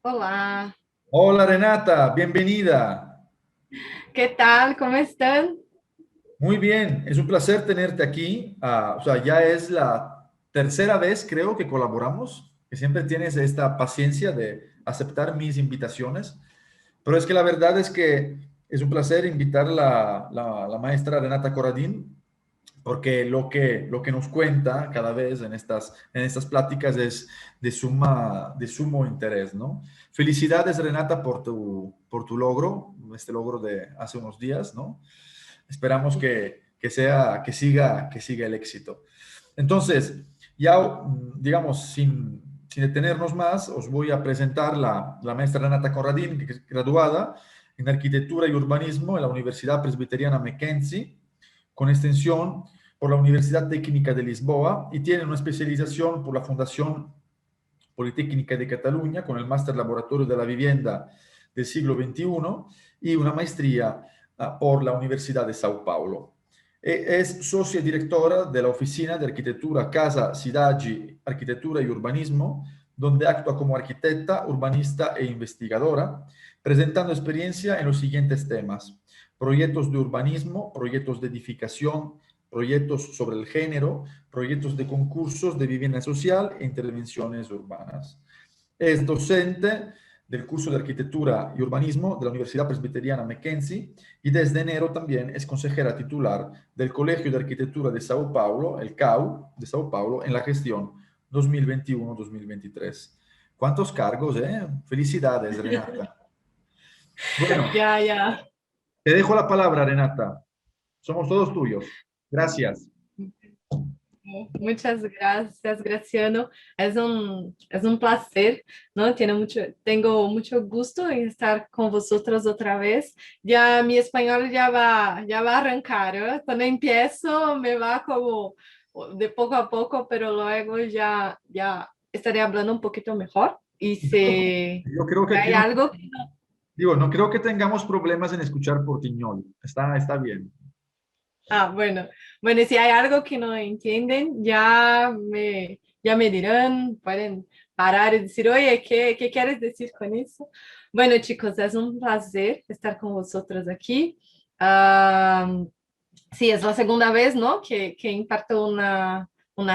Olá, Hola Renata, bienvenida. ¿qué tal? ¿Cómo están? Muy bien, es un placer tenerte aquí. O sea, ya es la tercera vez, creo, que colaboramos, que siempre tienes esta paciencia de aceptar mis invitaciones. Pero es que la verdad es que es un placer invitar a la maestra Renata Corradín, porque lo que nos cuenta cada vez en estas pláticas es de sumo interés, ¿no? Felicidades, Renata, por tu logro, este logro de hace unos días, ¿no? Esperamos que siga el éxito. Entonces, ya, digamos, sin detenernos más, os voy a presentar la maestra Renata Corradín, que es graduada en Arquitectura y Urbanismo en la Universidad Presbiteriana Mackenzie, con extensión por la Universidad Técnica de Lisboa, y tiene una especialización por la Fundación Politécnica de Cataluña con el Máster Laboratorio de la Vivienda del siglo XXI y una maestría por la Universidad de Sao Paulo. Es socia directora de la Oficina de Arquitectura Casa Sidagi Arquitectura y Urbanismo, donde actúa como arquitecta, urbanista e investigadora, presentando experiencia en los siguientes temas: proyectos de urbanismo, proyectos de edificación, proyectos sobre el género, proyectos de concursos de vivienda social e intervenciones urbanas. Es docente del curso de Arquitectura y Urbanismo de la Universidad Presbiteriana Mackenzie y desde enero también es consejera titular del Colegio de Arquitectura de Sao Paulo, el CAU de Sao Paulo, en la gestión 2021-2023. ¿Cuántos cargos, eh? Felicidades, Renata. Bueno, Ya, ya. te dejo la palabra, Renata. Somos todos tuyos. Gracias. Muchas gracias, Graciano. Es un placer, ¿no? Tengo mucho gusto en estar con vosotros otra vez. Ya mi español ya va a arrancar, ¿eh? Cuando empiezo me va como de poco a poco, pero luego ya estaré hablando un poquito mejor. Y si Yo creo que aquí hay no, algo. digo, no creo que tengamos problemas en escuchar portiñol. Está bien. Bueno, si hay algo que no entienden, ya me dirán, pueden parar y decir, oye, ¿qué quieres decir con eso? Bueno, chicos, es un placer estar con vosotros aquí. Ah, sí, es la segunda vez, ¿no? que imparto una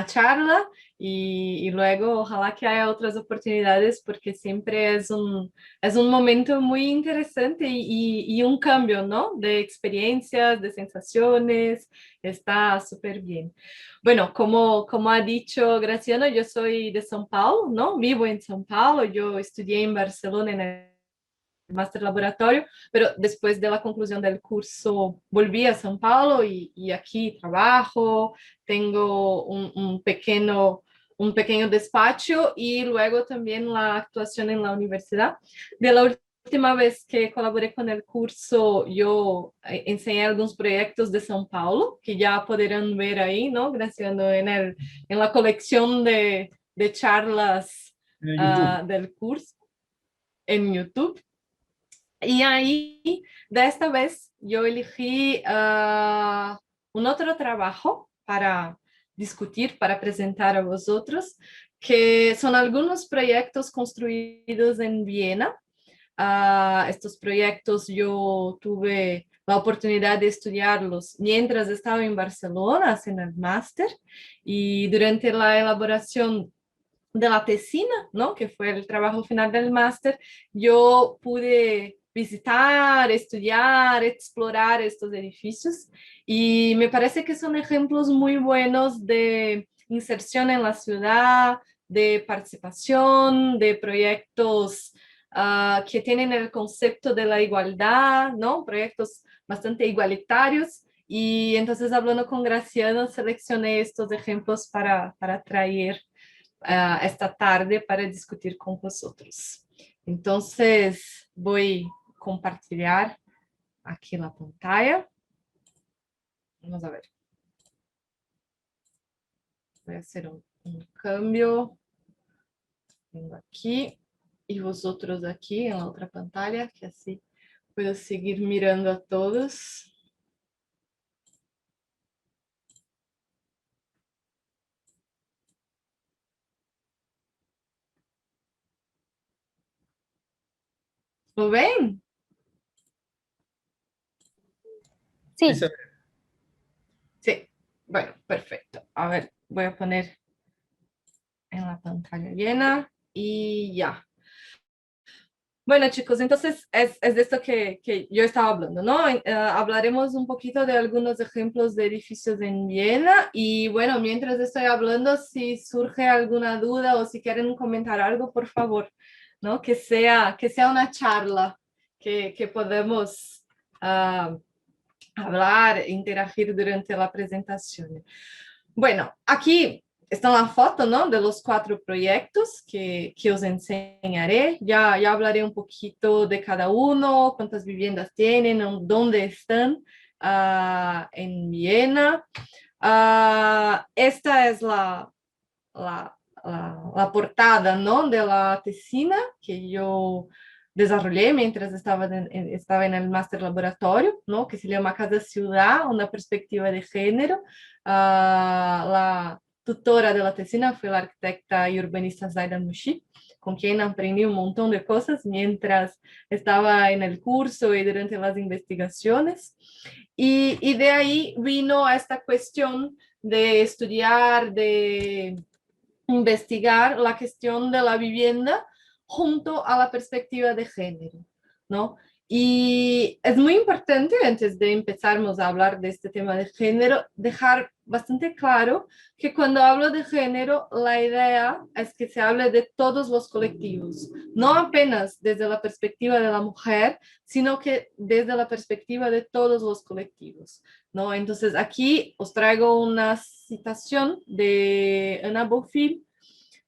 charla y luego ojalá que haya otras oportunidades porque siempre es un momento muy interesante y un cambio, ¿no? De experiencias, de sensaciones, está súper bien. Bueno, como ha dicho Graciano, yo soy de São Paulo, ¿no? Vivo en São Paulo, yo estudié en Barcelona en el máster laboratorio, pero después de la conclusión del curso volví a São Paulo y aquí trabajo, tengo un pequeño despacho y luego también la actuación en la universidad. De la última vez que colaboré con el curso, yo enseñé algunos proyectos de São Paulo, que ya podrán ver ahí, ¿no? Graciando en la colección de charlas En YouTube. del curso en YouTube. Y ahí, de esta vez, yo elegí un otro trabajo para discutir, para presentar a vosotros, que son algunos proyectos construidos en Viena. Estos proyectos yo tuve la oportunidad de estudiarlos mientras estaba en Barcelona haciendo el máster y durante la elaboración de la tesina, ¿no? Que fue el trabajo final del máster, yo pude visitar, estudiar, explorar estos edificios y me parece que son ejemplos muy buenos de inserción en la ciudad, de participación, de proyectos que tienen el concepto de la igualdad, ¿no? Proyectos bastante igualitarios. Y entonces, hablando con Graciano, seleccioné estos ejemplos para traer esta tarde para discutir con vosotros. Entonces, voy a compartilhar aquí la pantalla. Vamos a ver. Voy a hacer un cambio. Vengo aquí y vosotros aquí en la otra pantalla, que así puedo seguir mirando a todos. ¿Lo ven? Sí, Sí, Sí. Bueno, perfecto. A ver, voy a poner en la pantalla llena y ya. Bueno, chicos, entonces es de esto que yo estaba hablando, ¿no? Hablaremos un poquito de algunos ejemplos de edificios en Viena y bueno, mientras estoy hablando, si surge alguna duda o si quieren comentar algo, por favor, ¿no? Que sea una charla que podemos hablar, interagir durante la presentación. Bueno, aquí está la foto, ¿no? De los 4 proyectos que os enseñaré. Ya hablaré un poquito de cada uno, cuántas viviendas tienen, dónde están en Viena. Esta es la, la portada, ¿no? De la tesina que yo desarrollé mientras estaba en el máster laboratorio, ¿no? Que se llama Casa Ciudad, una perspectiva de género. La tutora de la tesina fue la arquitecta y urbanista Zaida Mushi, con quien aprendí un montón de cosas mientras estaba en el curso y durante las investigaciones. Y de ahí vino a esta cuestión de estudiar, de investigar la cuestión de la vivienda junto a la perspectiva de género, ¿no? Y es muy importante, antes de empezarmos a hablar de este tema de género, dejar bastante claro que cuando hablo de género, la idea es que se hable de todos los colectivos, no apenas desde la perspectiva de la mujer, sino que desde la perspectiva de todos los colectivos, ¿no? Entonces aquí os traigo una citación de Ana Bofill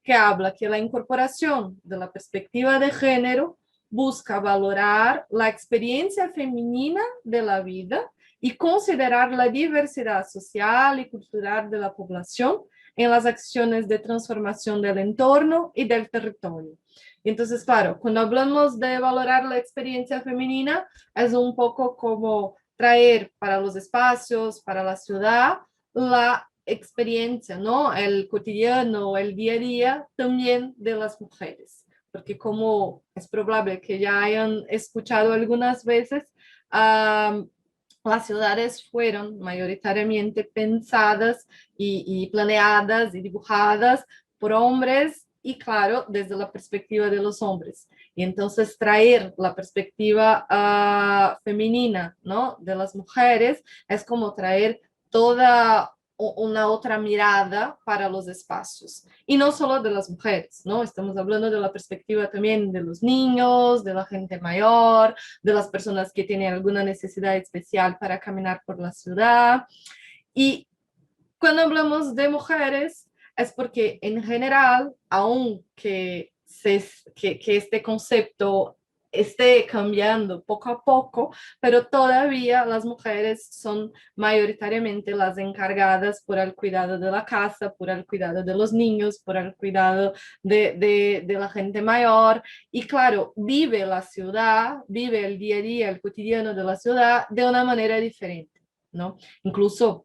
que habla que la incorporación de la perspectiva de género busca valorar la experiencia femenina de la vida y considerar la diversidad social y cultural de la población en las acciones de transformación del entorno y del territorio. Entonces, claro, cuando hablamos de valorar la experiencia femenina, es un poco como traer para los espacios, para la ciudad, la experiencia, ¿no? El cotidiano, el día a día también de las mujeres. Porque como es probable que ya hayan escuchado algunas veces, las ciudades fueron mayoritariamente pensadas y planeadas y dibujadas por hombres y claro, desde la perspectiva de los hombres. Y entonces traer la perspectiva femenina, ¿no? De las mujeres es como traer toda una otra mirada para los espacios. Y no solo de las mujeres, ¿no? Estamos hablando de la perspectiva también de los niños, de la gente mayor, de las personas que tienen alguna necesidad especial para caminar por la ciudad. Y cuando hablamos de mujeres es porque en general, aunque que este concepto esté cambiando poco a poco, pero todavía las mujeres son mayoritariamente las encargadas por el cuidado de la casa, por el cuidado de los niños, por el cuidado de la gente mayor. Y claro, vive la ciudad, vive el día a día, el cotidiano de la ciudad de una manera diferente, ¿no? Incluso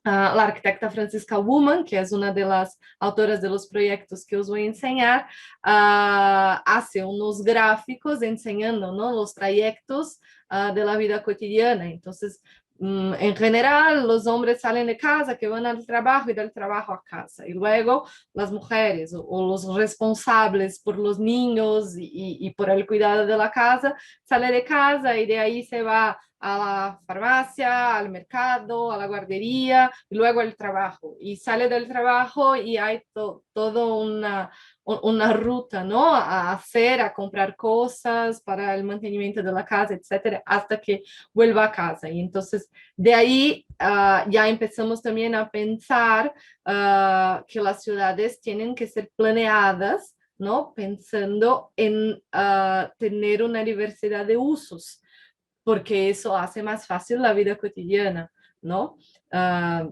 la arquitecta Francisca Woman, que es una de las autoras de los proyectos que os voy a enseñar, hace unos gráficos enseñando, ¿no? Los trayectos de la vida cotidiana. Entonces, en general, los hombres salen de casa, que van al trabajo y del trabajo a casa. Y luego las mujeres o los responsables por los niños y por el cuidado de la casa, sale de casa y de ahí se va a la farmacia, al mercado, a la guardería y luego al trabajo. Y sale del trabajo y hay todo una ruta, ¿no? A hacer, a comprar cosas para el mantenimiento de la casa, etcétera, hasta que vuelva a casa. Y entonces de ahí ya empezamos también a pensar que las ciudades tienen que ser planeadas, ¿no? Pensando en tener una diversidad de usos porque eso hace más fácil la vida cotidiana, ¿no? La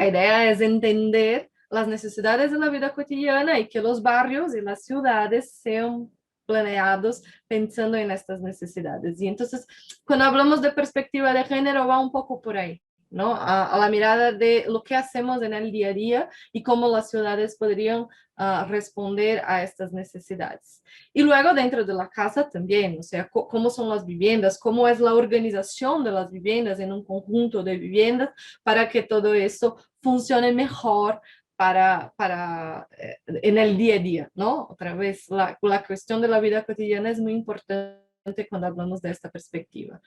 idea es entender las necesidades de la vida cotidiana y que los barrios y las ciudades sean planeados pensando en estas necesidades. Y entonces, cuando hablamos de perspectiva de género, va un poco por ahí, ¿no? A la mirada de lo que hacemos en el día a día y cómo las ciudades podrían responder a estas necesidades. Y luego dentro de la casa también, o sea, cómo son las viviendas, cómo es la organización de las viviendas en un conjunto de viviendas para que todo eso funcione mejor en el día a día, ¿no? Otra vez, la cuestión de la vida cotidiana es muy importante cuando hablamos de esta perspectiva.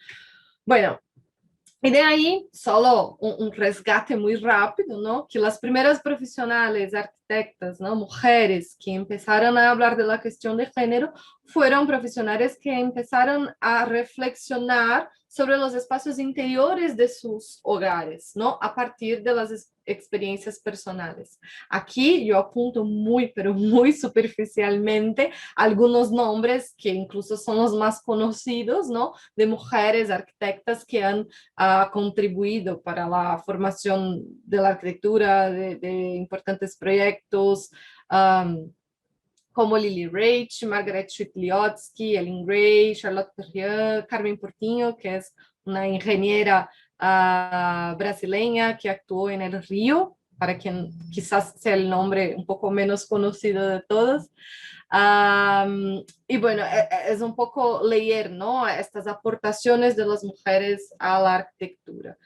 Bueno, y de ahí, solo un resgate muy rápido, ¿no? Que las primeras profesionales, arquitectas, ¿no? Mujeres que empezaron a hablar de la cuestión de género, fueron profesionales que empezaron a reflexionar sobre los espacios interiores de sus hogares, ¿no? A partir de las experiencias personales. Aquí yo apunto muy, pero muy superficialmente algunos nombres que incluso son los más conocidos, ¿no? De mujeres arquitectas que han contribuido para la formación de la arquitectura, de importantes proyectos, como Lily Rach, Margaret Schwitt-Liotsky, Ellen Gray, Charlotte Perrier, Carmen Portinho, que es una ingeniera brasileña que actuó en el Río, para quien quizás sea el nombre un poco menos conocido de todos. Y bueno, es un poco leer, ¿no? Estas aportaciones de las mujeres a la arquitectura.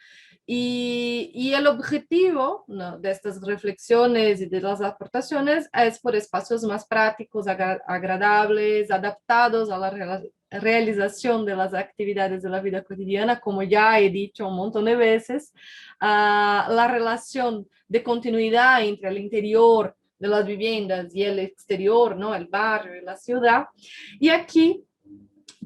Y el objetivo, ¿no?, de estas reflexiones y de las aportaciones es por espacios más prácticos, agradables, adaptados a la realización de las actividades de la vida cotidiana, como ya he dicho un montón de veces, la relación de continuidad entre el interior de las viviendas y el exterior, ¿no?, el barrio y la ciudad. Y aquí,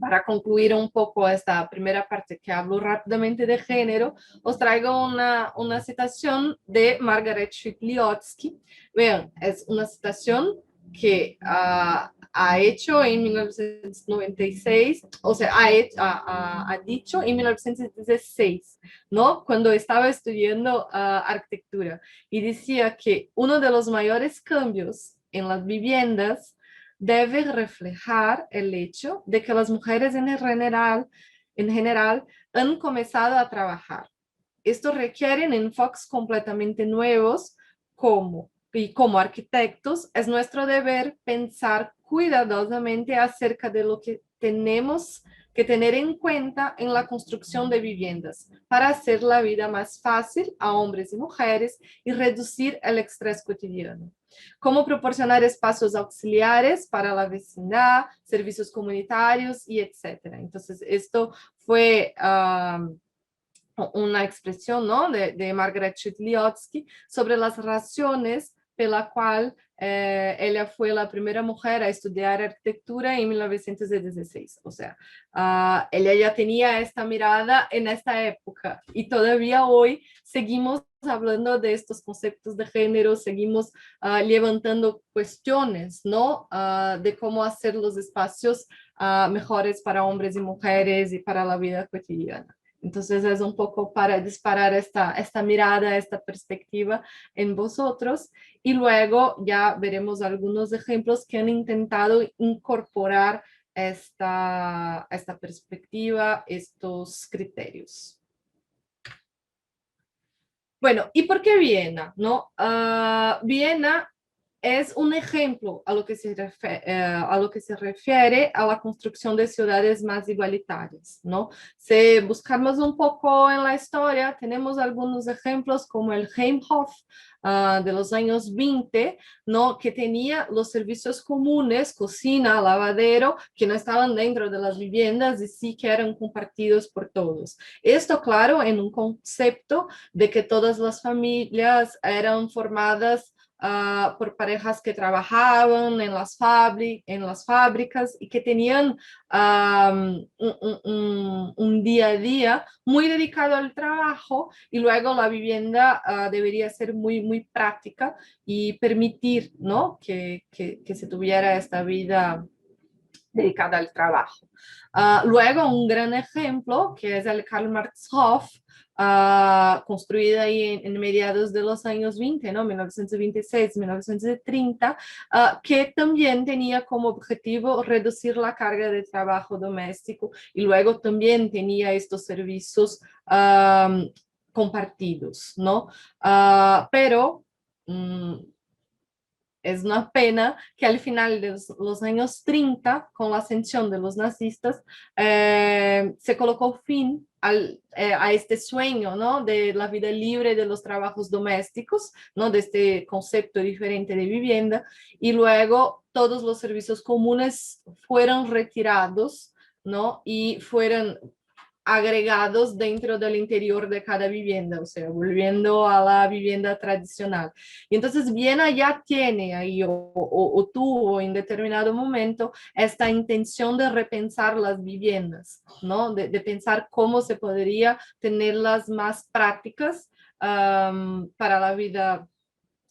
para concluir un poco esta primera parte que hablo rápidamente de género, os traigo una citación de Margaret Schwitt-Liotsky. Vean, es una citación que ha hecho en 1996, o sea, ha dicho en 1916, ¿no? Cuando estaba estudiando arquitectura. Y decía que uno de los mayores cambios en las viviendas debe reflejar el hecho de que las mujeres en general han comenzado a trabajar. Esto requiere enfoques completamente nuevos y como arquitectos es nuestro deber pensar cuidadosamente acerca de lo que tenemos que tener en cuenta en la construcción de viviendas para hacer la vida más fácil a hombres y mujeres y reducir el estrés cotidiano. Cómo proporcionar espacios auxiliares para la vecindad, servicios comunitarios y etcétera. Entonces, esto fue una expresión, ¿no?, de Margaret Schwitt-Liotsky sobre las razones por la cual ella fue la primera mujer a estudiar arquitectura en 1916. O sea, ella ya tenía esta mirada en esta época y todavía hoy seguimos hablando de estos conceptos de género, seguimos levantando cuestiones, ¿no?, de cómo hacer los espacios mejores para hombres y mujeres y para la vida cotidiana. Entonces es un poco para disparar esta mirada, esta perspectiva en vosotros y luego ya veremos algunos ejemplos que han intentado incorporar esta perspectiva, estos criterios. Bueno, ¿y por qué Viena? ¿No? Viena es un ejemplo a lo que se refiere a la construcción de ciudades más igualitarias, ¿no? Si buscamos un poco en la historia, tenemos algunos ejemplos como el Heimhof de los años 20, ¿no?, que tenía los servicios comunes, cocina, lavadero, que no estaban dentro de las viviendas y sí que eran compartidos por todos. Esto, claro, en un concepto de que todas las familias eran formadas por parejas que trabajaban en las fábricas y que tenían un día a día muy dedicado al trabajo y luego la vivienda debería ser muy, muy práctica y permitir, ¿no?, que se tuviera esta vida dedicada al trabajo. Luego, un gran ejemplo, que es el Karl Marx Hof, construida ahí en mediados de los años 20, ¿no?, 1926, 1930, que también tenía como objetivo reducir la carga de trabajo doméstico y luego también tenía estos servicios compartidos, ¿no? Pero es una pena que al final de los años 30, con la ascensión de los nazistas, se colocó fin a este sueño, ¿no? De la vida libre de los trabajos domésticos, ¿no? De este concepto diferente de vivienda, y luego todos los servicios comunes fueron retirados, ¿no? Y fueron agregados dentro del interior de cada vivienda, o sea, volviendo a la vivienda tradicional. Y entonces Viena ya tiene ahí o tuvo en determinado momento esta intención de repensar las viviendas, ¿no? De pensar cómo se podría tenerlas más prácticas para la vida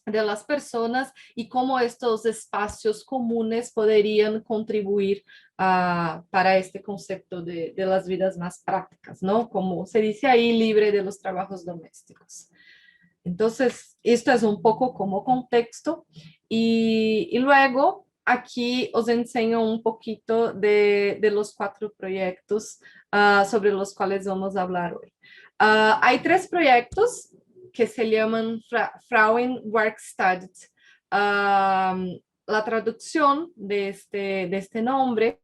de las personas y cómo estos espacios comunes podrían contribuir para este concepto de las vidas más prácticas, ¿no? Como se dice ahí, libre de los trabajos domésticos. Entonces, esto es un poco como contexto y luego aquí os enseño un poquito de los 4 proyectos sobre los cuales vamos a hablar hoy. Hay 3 proyectos que se llaman Frauenwerkstatt. La traducción de este nombre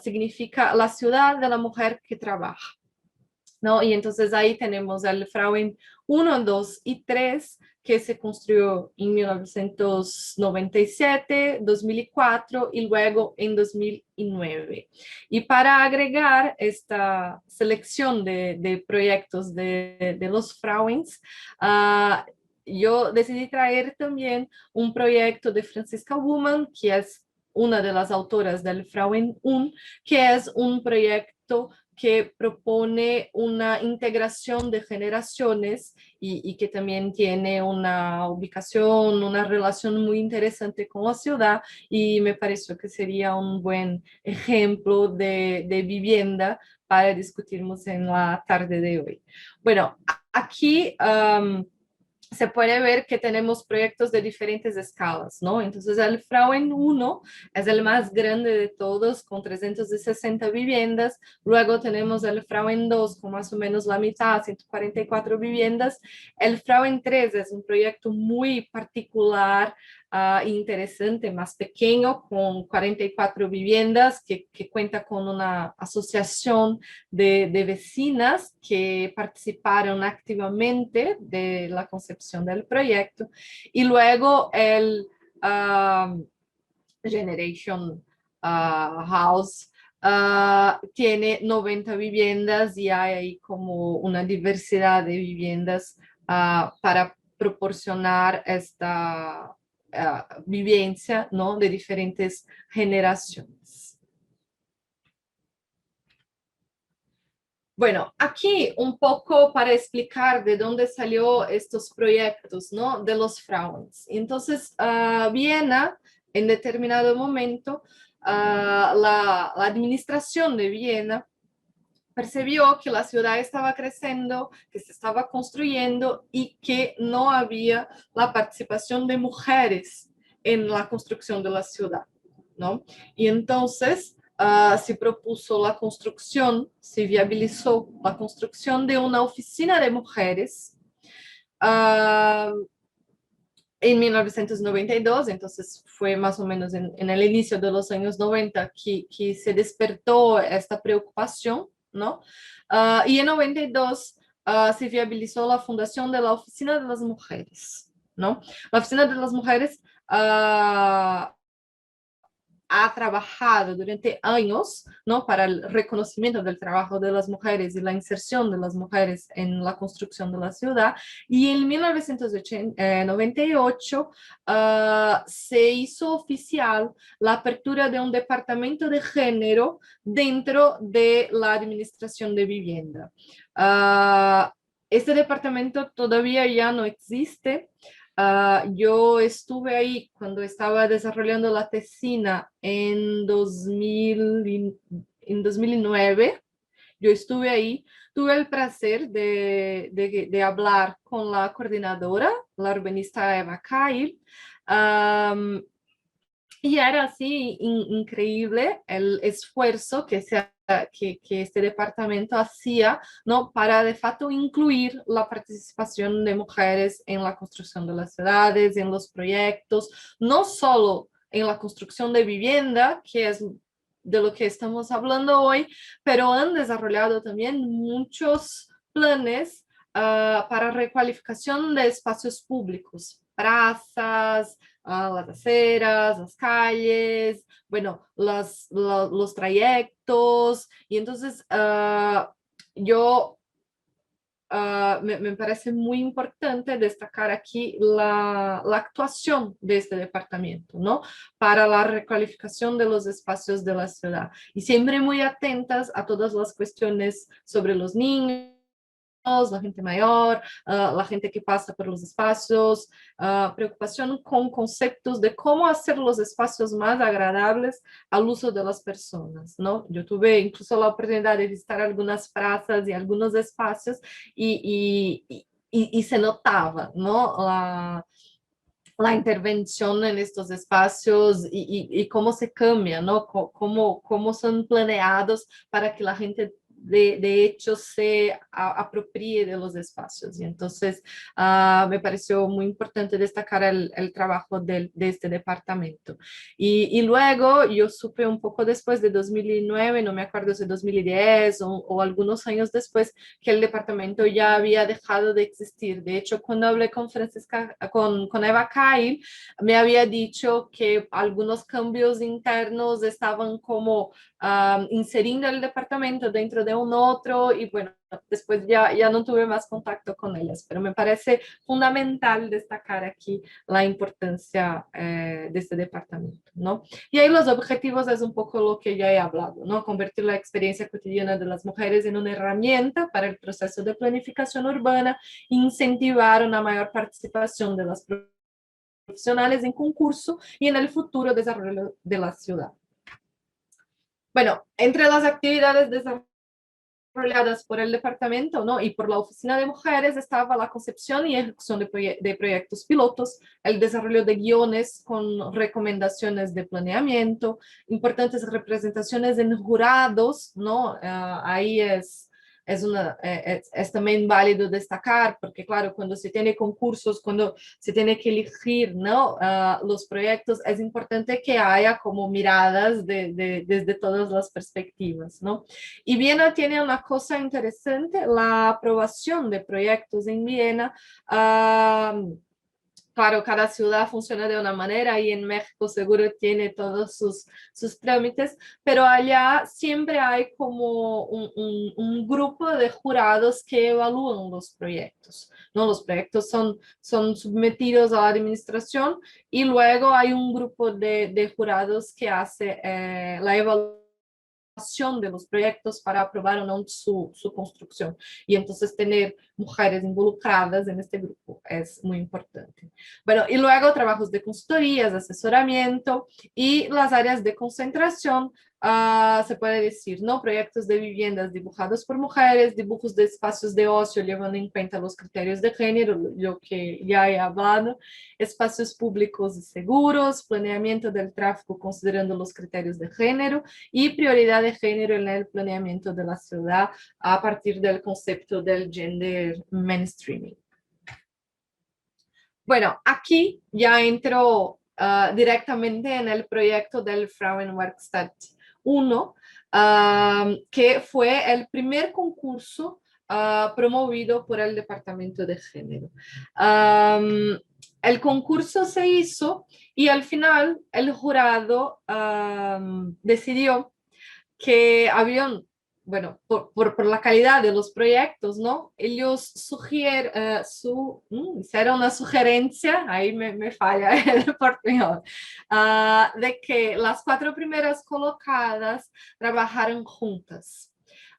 significa la ciudad de la mujer que trabaja, ¿no? Y entonces ahí tenemos el Frauen 1, 2 y 3, que se construyó en 1997, 2004 y luego en 2009. Y para agregar esta selección de proyectos de los Frauens, yo decidí traer también un proyecto de Franziska Wumann, que es una de las autoras del Frauen 1, que es un proyecto que propone una integración de generaciones y que también tiene una ubicación, una relación muy interesante con la ciudad, y me pareció que sería un buen ejemplo de vivienda para discutirnos en la tarde de hoy. Bueno, aquí se puede ver que tenemos proyectos de diferentes escalas, ¿no? Entonces el Frauen 1 es el más grande de todos, con 360 viviendas. Luego tenemos el Frauen 2 con más o menos la mitad, 144 viviendas. El Frauen 3 es un proyecto muy particular, interesante, más pequeño, con 44 viviendas, que cuenta con una asociación de vecinas que participaron activamente de la concepción del proyecto. Y luego el Generation House tiene 90 viviendas y hay ahí como una diversidad de viviendas para proporcionar esta vivencia, ¿no? De diferentes generaciones. Bueno, aquí un poco para explicar de dónde salió estos proyectos, ¿no? De los Frauens. Entonces, Viena, en determinado momento, la administración de Viena percibió que la ciudad estaba creciendo, que se estaba construyendo y que no había la participación de mujeres en la construcción de la ciudad, ¿no? Y entonces se propuso la construcción, se viabilizó la construcción de una oficina de mujeres en 1992, entonces fue más o menos en el inicio de los años 90 que se despertó esta preocupación, ¿no? Y en 92 se viabilizó la fundación de la Oficina de las Mujeres, ¿no? La Oficina de las Mujeres ha trabajado durante años, ¿no? Para el reconocimiento del trabajo de las mujeres y la inserción de las mujeres en la construcción de la ciudad. Y en 1998 se hizo oficial la apertura de un departamento de género dentro de la administración de vivienda. Este departamento todavía ya no existe. Yo estuve ahí cuando estaba desarrollando la tesina en 2009. Yo estuve ahí, tuve el placer de hablar con la coordinadora, la urbanista Eva Kail, Y era así increíble el esfuerzo que este departamento hacía, ¿no? Para de facto incluir la participación de mujeres en la construcción de las ciudades, en los proyectos, no solo en la construcción de vivienda, que es de lo que estamos hablando hoy, pero han desarrollado también muchos planes para recualificación de espacios públicos, plazas, las aceras, las calles, bueno, los trayectos. Y entonces yo me parece muy importante destacar aquí la actuación de este departamento, ¿no? Para la recualificación de los espacios de la ciudad. Y siempre muy atentas a todas las cuestiones sobre los niños, la gente mayor, la gente que pasa por los espacios, preocupación con conceptos de cómo hacer los espacios más agradables al uso de las personas, ¿no? Yo tuve incluso la oportunidad de visitar algunas plazas y algunos espacios y se notaba, ¿no? La intervención en estos espacios y cómo se cambia, ¿no? Cómo son planeados para que la gente de hecho se apropie de los espacios. Y entonces me pareció muy importante destacar el trabajo de este departamento. Y luego yo supe un poco después de 2009, no me acuerdo si 2010 o algunos años después, que el departamento ya había dejado de existir. De hecho, cuando hablé con Francisca, con Eva Kyle, me había dicho que algunos cambios internos estaban como inseriendo el departamento dentro de un otro y bueno, después ya no tuve más contacto con ellas, pero me parece fundamental destacar aquí la importancia de este departamento, ¿no? Y ahí los objetivos es un poco lo que ya he hablado, ¿no? Convertir la experiencia cotidiana de las mujeres en una herramienta para el proceso de planificación urbana, incentivar una mayor participación de las profesionales en concurso y en el futuro desarrollo de la ciudad. Bueno, entre las actividades desarrolladas por el departamento, ¿no? Y por la Oficina de Mujeres estaba la concepción y ejecución de proyectos pilotos, el desarrollo de guiones con recomendaciones de planeamiento, importantes representaciones en jurados, ¿no? Ahí es también válido destacar, porque claro, cuando se tiene concursos, cuando se tiene que elegir, ¿no? Los proyectos, es importante que haya como miradas desde todas las perspectivas, ¿no? Y Viena tiene una cosa interesante, la aprobación de proyectos en Viena. Claro, cada ciudad funciona de una manera y en México seguro tiene todos sus trámites, pero allá siempre hay como un grupo de jurados que evalúan los proyectos, ¿no? Los proyectos son sometidos a la administración y luego hay un grupo de jurados que hace la evaluación de los proyectos para aprobar o no su construcción. Y entonces tener mujeres involucradas en este grupo es muy importante. Bueno, y luego trabajos de consultorías, asesoramiento y las áreas de concentración. Se puede decir, ¿no? Proyectos de viviendas dibujados por mujeres, dibujos de espacios de ocio llevando en cuenta los criterios de género, lo que ya he hablado, espacios públicos y seguros, planeamiento del tráfico considerando los criterios de género y prioridad de género en el planeamiento de la ciudad a partir del concepto del gender mainstreaming. Bueno, aquí ya entro directamente en el proyecto del Frauenwerkstatt 1, que fue el primer concurso promovido por el Departamento de Género. El concurso se hizo y al final el jurado decidió que habían, bueno, por la calidad de los proyectos, ¿no? Ellos hicieron una sugerencia, ahí me falla el portugués, de que las 4 primeras colocadas trabajaran juntas.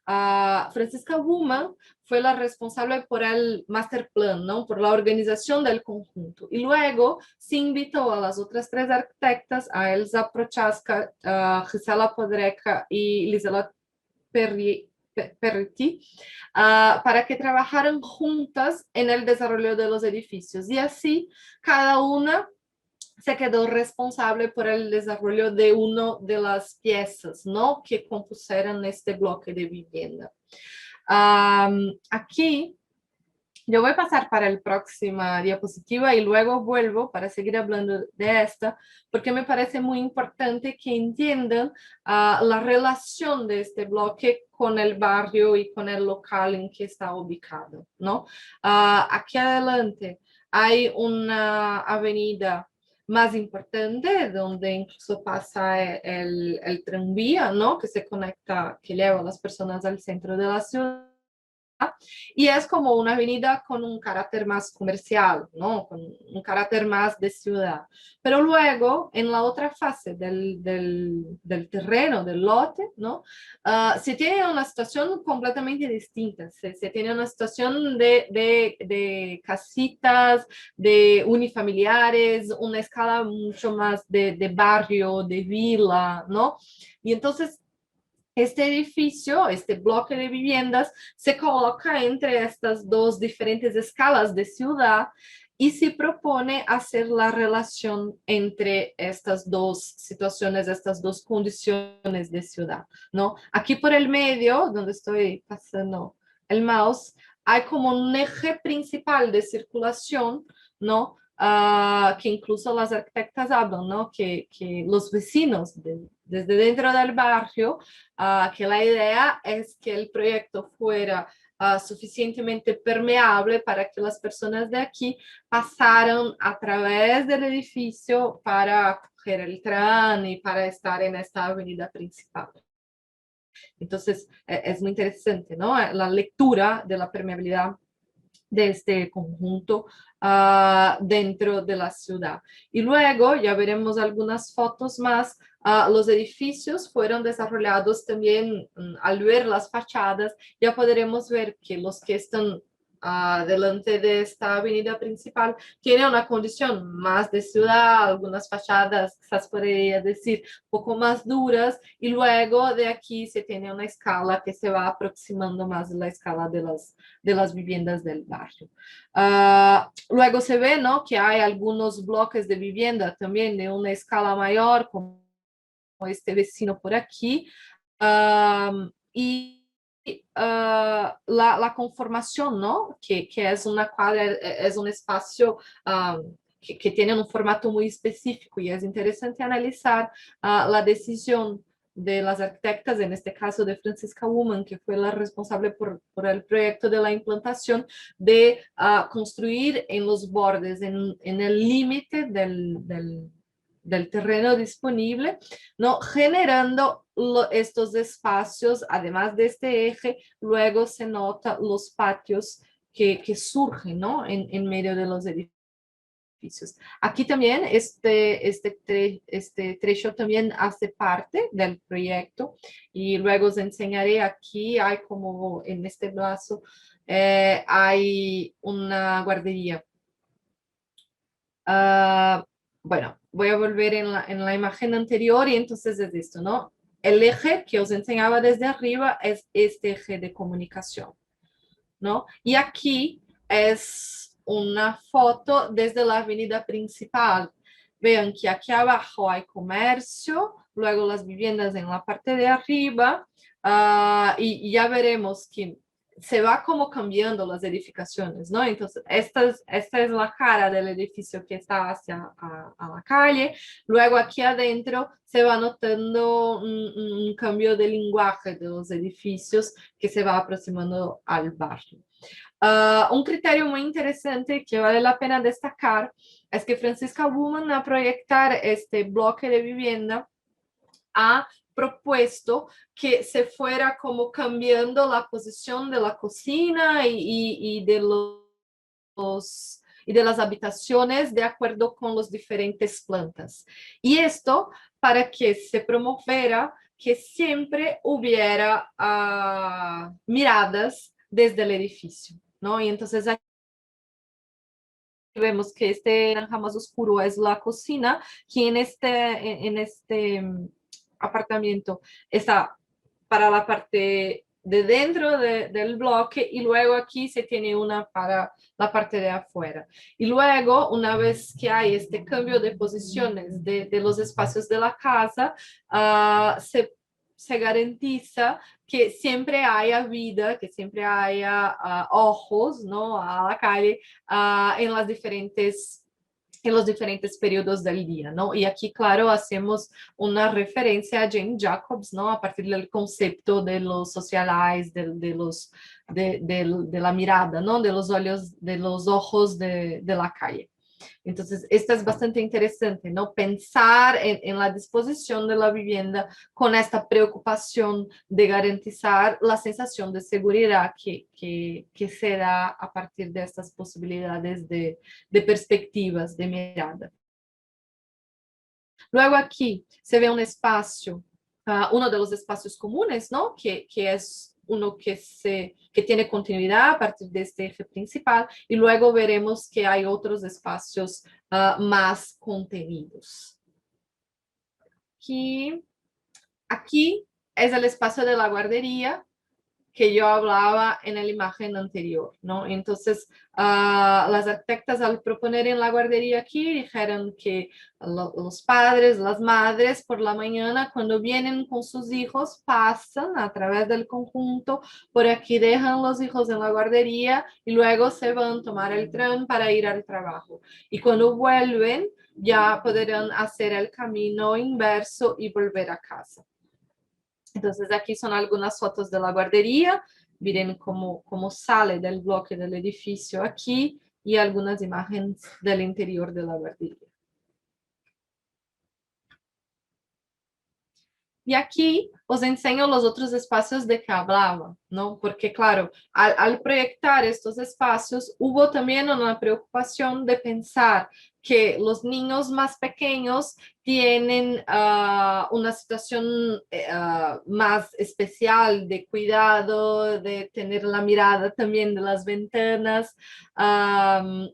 Francisca Woman fue la responsable por el master plan, ¿no? Por la organización del conjunto. Y luego se invitó a las otras 3 arquitectas, a Elsa Prochaska, Gisela Podreca y Lisela Perretti, para que trabajaran juntas en el desarrollo de los edificios. Y así cada una se quedó responsable por el desarrollo de una de las piezas, ¿no?, que compusieron este bloque de vivienda. Aquí yo voy a pasar para la próxima diapositiva y luego vuelvo para seguir hablando de esta, porque me parece muy importante que entiendan la relación de este bloque con el barrio y con el local en que está ubicado, ¿no? Aquí adelante hay una avenida más importante, donde incluso pasa el tranvía, ¿no?, que se conecta, que lleva a las personas al centro de la ciudad. Y es como una avenida con un carácter más comercial, ¿no?, con un carácter más de ciudad. Pero luego, en la otra fase del terreno, del lote, ¿no?, se tiene una situación completamente distinta. Se tiene una situación de casitas, de unifamiliares, una escala mucho más de barrio, de vila, ¿no? Y entonces este edificio, este bloque de viviendas, se coloca entre estas dos diferentes escalas de ciudad y se propone hacer la relación entre estas dos situaciones, estas dos condiciones de ciudad, ¿no? Aquí por el medio, donde estoy pasando el mouse, hay como un eje principal de circulación, ¿no? Que incluso las arquitectas hablan, ¿no?, que los vecinos desde dentro del barrio, que la idea es que el proyecto fuera suficientemente permeable para que las personas de aquí pasaran a través del edificio para coger el tren y para estar en esta avenida principal. Entonces, es muy interesante, ¿no?, la lectura de la permeabilidad de este conjunto dentro de la ciudad. Y luego ya veremos algunas fotos más. Los edificios fueron desarrollados también, al ver las fachadas, ya podremos ver que los que están delante de esta avenida principal tienen una condición más de ciudad, algunas fachadas, quizás podría decir, un poco más duras, y luego de aquí se tiene una escala que se va aproximando más a la escala de las viviendas del barrio. Luego se ve, ¿no?, que hay algunos bloques de vivienda también de una escala mayor, como este vecino por aquí, y la conformación, ¿no?, que es una cuadra, es un espacio que tiene un formato muy específico, y es interesante analizar la decisión de las arquitectas, en este caso de Franziska Ullmann, que fue la responsable por el proyecto de la implantación, de construir en los bordes, en el límite del terreno disponible, ¿no?, generando estos espacios, además de este eje. Luego se nota los patios que surgen, ¿no?, en medio de los edificios. Aquí también este trecho también hace parte del proyecto, y luego os enseñaré. Aquí hay como en este brazo, hay una guardería. Bueno, voy a volver en la imagen anterior, y entonces es esto, ¿no? El eje que os enseñaba desde arriba es este eje de comunicación, ¿no? Y aquí es una foto desde la avenida principal. Vean que aquí abajo hay comercio, luego las viviendas en la parte de arriba, y ya veremos que se va como cambiando las edificaciones, ¿no? Entonces, esta es la cara del edificio que está hacia a la calle. Luego aquí adentro se va notando un cambio de lenguaje de los edificios que se va aproximando al barrio. Un criterio muy interesante que vale la pena destacar es que Franziska Ullmann, a proyectar este bloque de vivienda, ha propuesto que se fuera como cambiando la posición de la cocina y de las habitaciones de acuerdo con las diferentes plantas. Y esto para que se promoviera que siempre hubiera miradas desde el edificio, ¿no? Y entonces aquí vemos que este naranja más oscuro es la cocina, que en este apartamento está para la parte de dentro del bloque y luego aquí se tiene una para la parte de afuera. Y luego, una vez que hay este cambio de posiciones de los espacios de la casa, se garantiza que siempre haya vida, que siempre haya ojos, ¿no? A la calle en los diferentes periodos del día, ¿no? Y aquí, claro, hacemos una referencia a Jane Jacobs, ¿no? A partir del concepto de los socialites, de la mirada, ¿no? De los ojos de la calle. Entonces, esta es bastante interesante, ¿no? Pensar en la disposición de la vivienda con esta preocupación de garantizar la sensación de seguridad que se da a partir de estas posibilidades de perspectivas, de mirada. Luego aquí se ve un espacio, uno de los espacios comunes, ¿no? Que es uno que tiene continuidad a partir de este eje principal, y luego veremos que hay otros espacios más contenidos. Aquí es el espacio de la guardería que yo hablaba en la imagen anterior, ¿no? Entonces, las arquitectas al proponer en la guardería aquí dijeron que los padres, las madres, por la mañana, cuando vienen con sus hijos, pasan a través del conjunto, por aquí dejan los hijos en la guardería y luego se van a tomar el tren para ir al trabajo. Y cuando vuelven, ya podrán hacer el camino inverso y volver a casa. Entonces aquí son algunas fotos de la guardería, miren cómo sale del bloque del edificio aquí y algunas imágenes del interior de la guardería. Y aquí os enseño los otros espacios de que hablaba, ¿no? Porque claro, al proyectar estos espacios, hubo también una preocupación de pensar que los niños más pequeños tienen una situación más especial de cuidado, de tener la mirada también de las ventanas,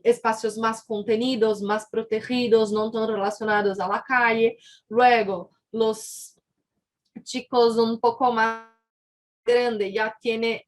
espacios más contenidos, más protegidos, no tan relacionados a la calle. Luego, los chicos un poco más grande ya tiene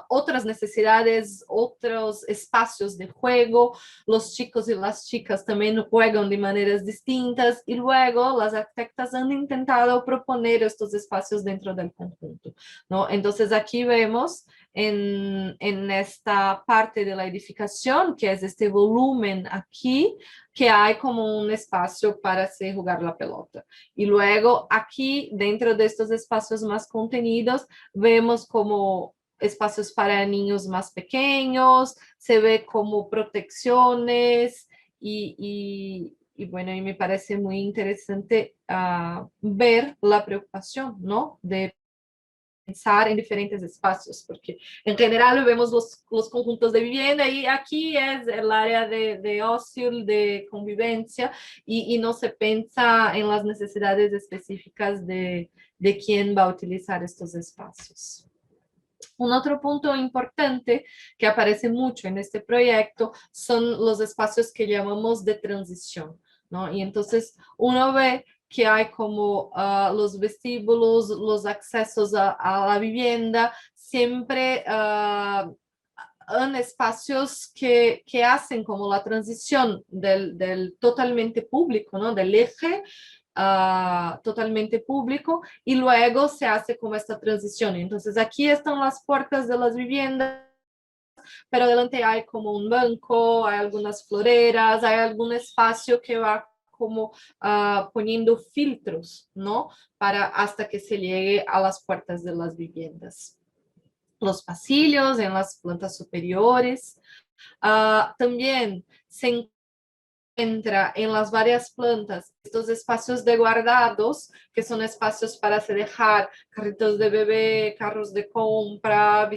otras necesidades, otros espacios de juego, los chicos y las chicas también juegan de maneras distintas y luego las arquitectas han intentado proponer estos espacios dentro del conjunto, ¿no? Entonces aquí vemos en esta parte de la edificación, que es este volumen aquí, que hay como un espacio para se jugar la pelota. Y luego aquí, dentro de estos espacios más contenidos, vemos como espacios para niños más pequeños, se ve como protecciones y bueno, y me parece muy interesante ver la preocupación, ¿no? De pensar en diferentes espacios, porque en general vemos los conjuntos de vivienda y aquí es el área de ocio, de convivencia y no se piensa en las necesidades específicas de quién va a utilizar estos espacios. Un otro punto importante que aparece mucho en este proyecto son los espacios que llamamos de transición, ¿no? Y entonces uno ve que hay como los vestíbulos, los accesos a la vivienda, siempre en espacios que hacen como la transición del totalmente público, ¿no? Del eje totalmente público y luego se hace como esta transición. Entonces aquí están las puertas de las viviendas, pero delante hay como un banco, hay algunas floreras, hay algún espacio que va como poniendo filtros, ¿no? Para hasta que se llegue a las puertas de las viviendas. Los pasillos en las plantas superiores. También se entra en las varias plantas estos espacios de guardados, que son espacios para se dejar carritos de bebé, carros de compra,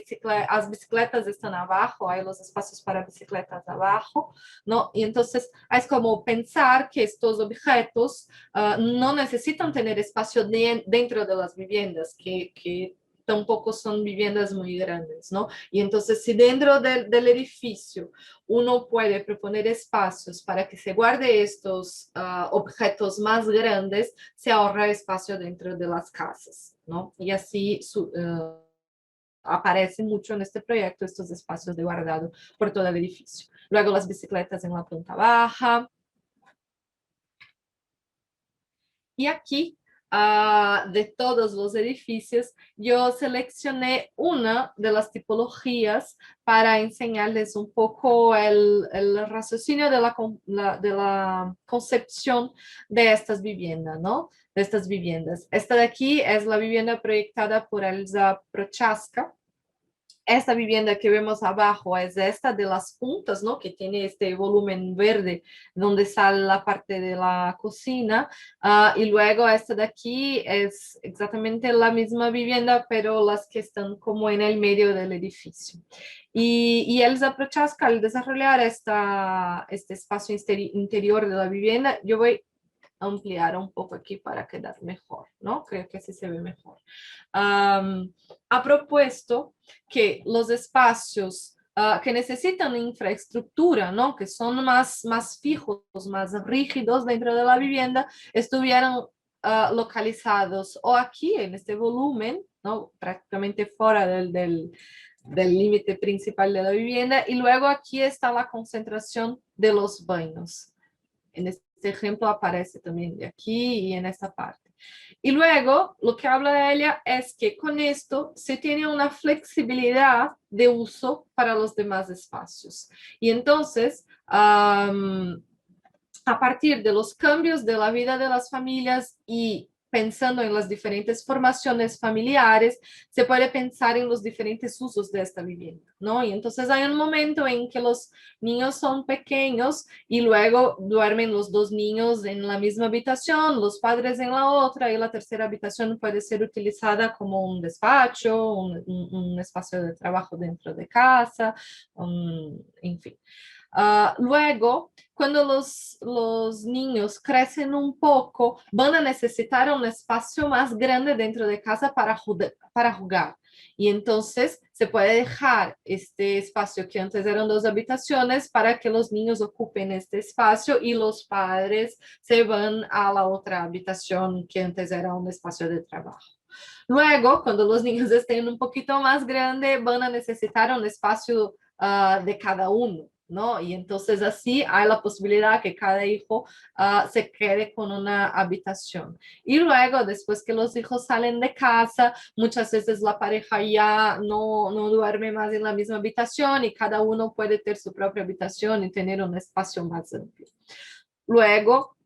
as bicicletas están abajo, hay los espacios para bicicletas abajo, ¿no? Y entonces es como pensar que estos objetos no necesitan tener espacio dentro de las viviendas, que tampoco son viviendas muy grandes, ¿no? Y entonces, si dentro del edificio uno puede proponer espacios para que se guarde estos objetos más grandes, se ahorra espacio dentro de las casas, ¿no? Y así aparece mucho en este proyecto estos espacios de guardado por todo el edificio. Luego las bicicletas en la planta baja. Y aquí, de todos los edificios, yo seleccioné una de las tipologías para enseñarles un poco el raciocinio de la concepción de estas viviendas, ¿no? De estas viviendas. Esta de aquí es la vivienda proyectada por Elsa Prochaska. Esta vivienda que vemos abajo es esta de las puntas, ¿no? Que tiene este volumen verde donde sale la parte de la cocina. Y luego esta de aquí es exactamente la misma vivienda, pero las que están como en el medio del edificio. Y Elsa Prochaska, al desarrollar este espacio interior de la vivienda, yo voy a ampliar un poco aquí para quedar mejor, ¿no? Creo que así se ve mejor. Ha propuesto que los espacios que necesitan infraestructura, ¿no? Que son más fijos, más rígidos dentro de la vivienda, estuvieran localizados o aquí en este volumen, ¿no? Prácticamente fuera del límite principal de la vivienda, y luego aquí está la concentración de los baños. En este ejemplo aparece también de aquí y en esta parte. Y luego lo que habla ella es que con esto se tiene una flexibilidad de uso para los demás espacios. Y entonces, a partir de los cambios de la vida de las familias y pensando en las diferentes formaciones familiares, se puede pensar en los diferentes usos de esta vivienda, ¿no? Y entonces hay un momento en que los niños son pequeños y luego duermen los dos niños en la misma habitación, los padres en la otra, y la tercera habitación puede ser utilizada como un despacho, un espacio de trabajo dentro de casa, en fin. Luego, cuando los niños crecen un poco, van a necesitar un espacio más grande dentro de casa para jugar. Y entonces se puede dejar este espacio que antes eran dos habitaciones para que los niños ocupen este espacio y los padres se van a la otra habitación que antes era un espacio de trabajo. Luego, cuando los niños estén un poquito más grandes, van a necesitar un espacio de cada uno, ¿no? Y entonces así hay la posibilidad que cada hijo se quede con una habitación. Y luego, después que los hijos salen de casa, muchas veces la pareja ya no duerme más en la misma habitación y cada uno puede tener su propia habitación y tener un espacio más amplio. Luego,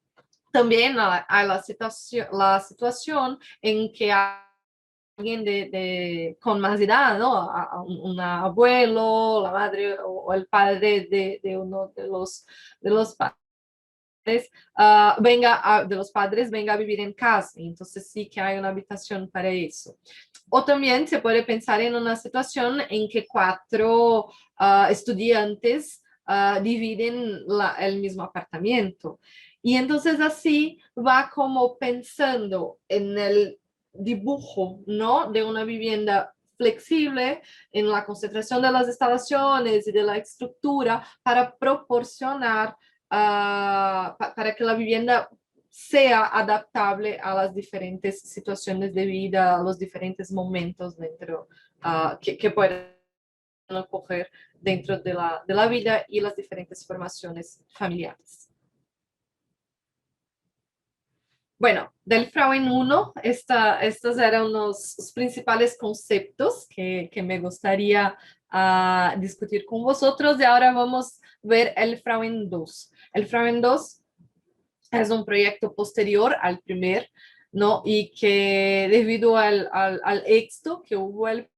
también hay la situación en que alguien con más edad, ¿no? Un abuelo, la madre o el padre de uno de los padres, de los padres venga a vivir en casa. Entonces sí que hay una habitación para eso. O también se puede pensar en una situación en que cuatro estudiantes dividen el mismo apartamento. Y entonces así va como pensando en el dibujo, ¿no? De una vivienda flexible, en la concentración de las instalaciones y de la estructura para proporcionar, para que la vivienda sea adaptable a las diferentes situaciones de vida, a los diferentes momentos dentro que pueden ocurrir dentro de la vida y las diferentes formaciones familiares. Bueno, del Frauen 1, estos eran los principales conceptos que me gustaría discutir con vosotros, y ahora vamos a ver el Frauen 2. El Frauen 2 es un proyecto posterior al primer, ¿no? Y que debido al éxito que hubo el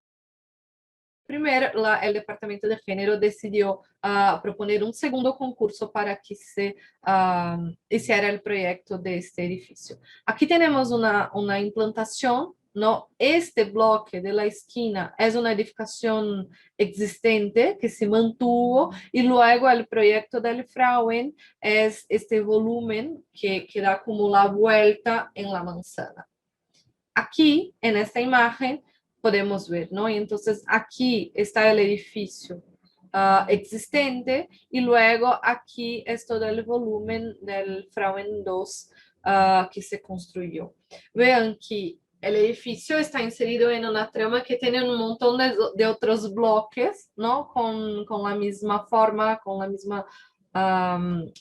primer, el Departamento de Género decidió proponer un segundo concurso para que se hiciera el proyecto de este edificio. Aquí tenemos una implantación, ¿no? Este bloque de la esquina es una edificación existente que se mantuvo, y luego el proyecto del Frauen es este volumen que da como la vuelta en la manzana. Aquí, en esta imagen, podemos ver, ¿no? Y entonces aquí está el edificio existente, y luego aquí es todo el volumen del Frauen 2 que se construyó. Vean que el edificio está inserido en una trama que tiene un montón de otros bloques, ¿no? Con la misma forma, con la misma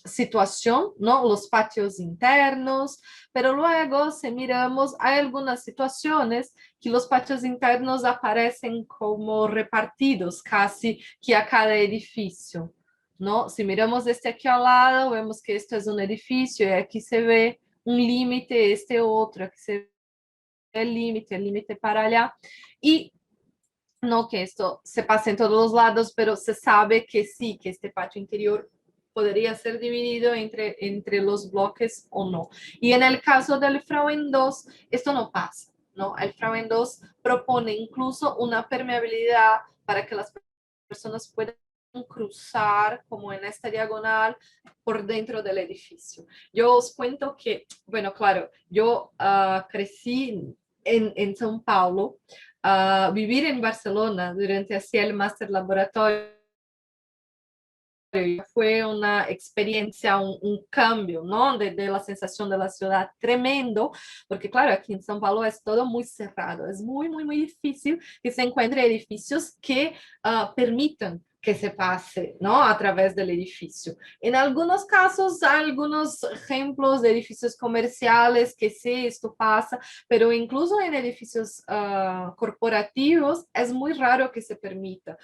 situación, ¿no? Los patios internos, pero luego, si miramos, hay algunas situaciones que los patios internos aparecen como repartidos casi que a cada edificio, ¿no? Si miramos este aquí al lado, vemos que esto es un edificio y aquí se ve un límite, este otro, aquí se ve el límite para allá. Y no que esto se pase en todos los lados, pero se sabe que sí, que este patio interior podría ser dividido entre los bloques o no. Y en el caso del Frauen 2, esto no pasa, ¿no? El Frauen 2 propone incluso una permeabilidad para que las personas puedan cruzar como en esta diagonal por dentro del edificio. Yo os cuento que, bueno, claro, yo crecí en São Paulo, vivir en Barcelona durante hacía el máster laboratorio fue una experiencia, un cambio, ¿no? De la sensación de la ciudad tremendo, porque claro, aquí en São Paulo es todo muy cerrado, es muy difícil que se encuentre edificios que permitan que se pase, ¿no? A través del edificio. En algunos casos, hay algunos ejemplos de edificios comerciales que sí, esto pasa, pero incluso en edificios corporativos es muy raro que se permita.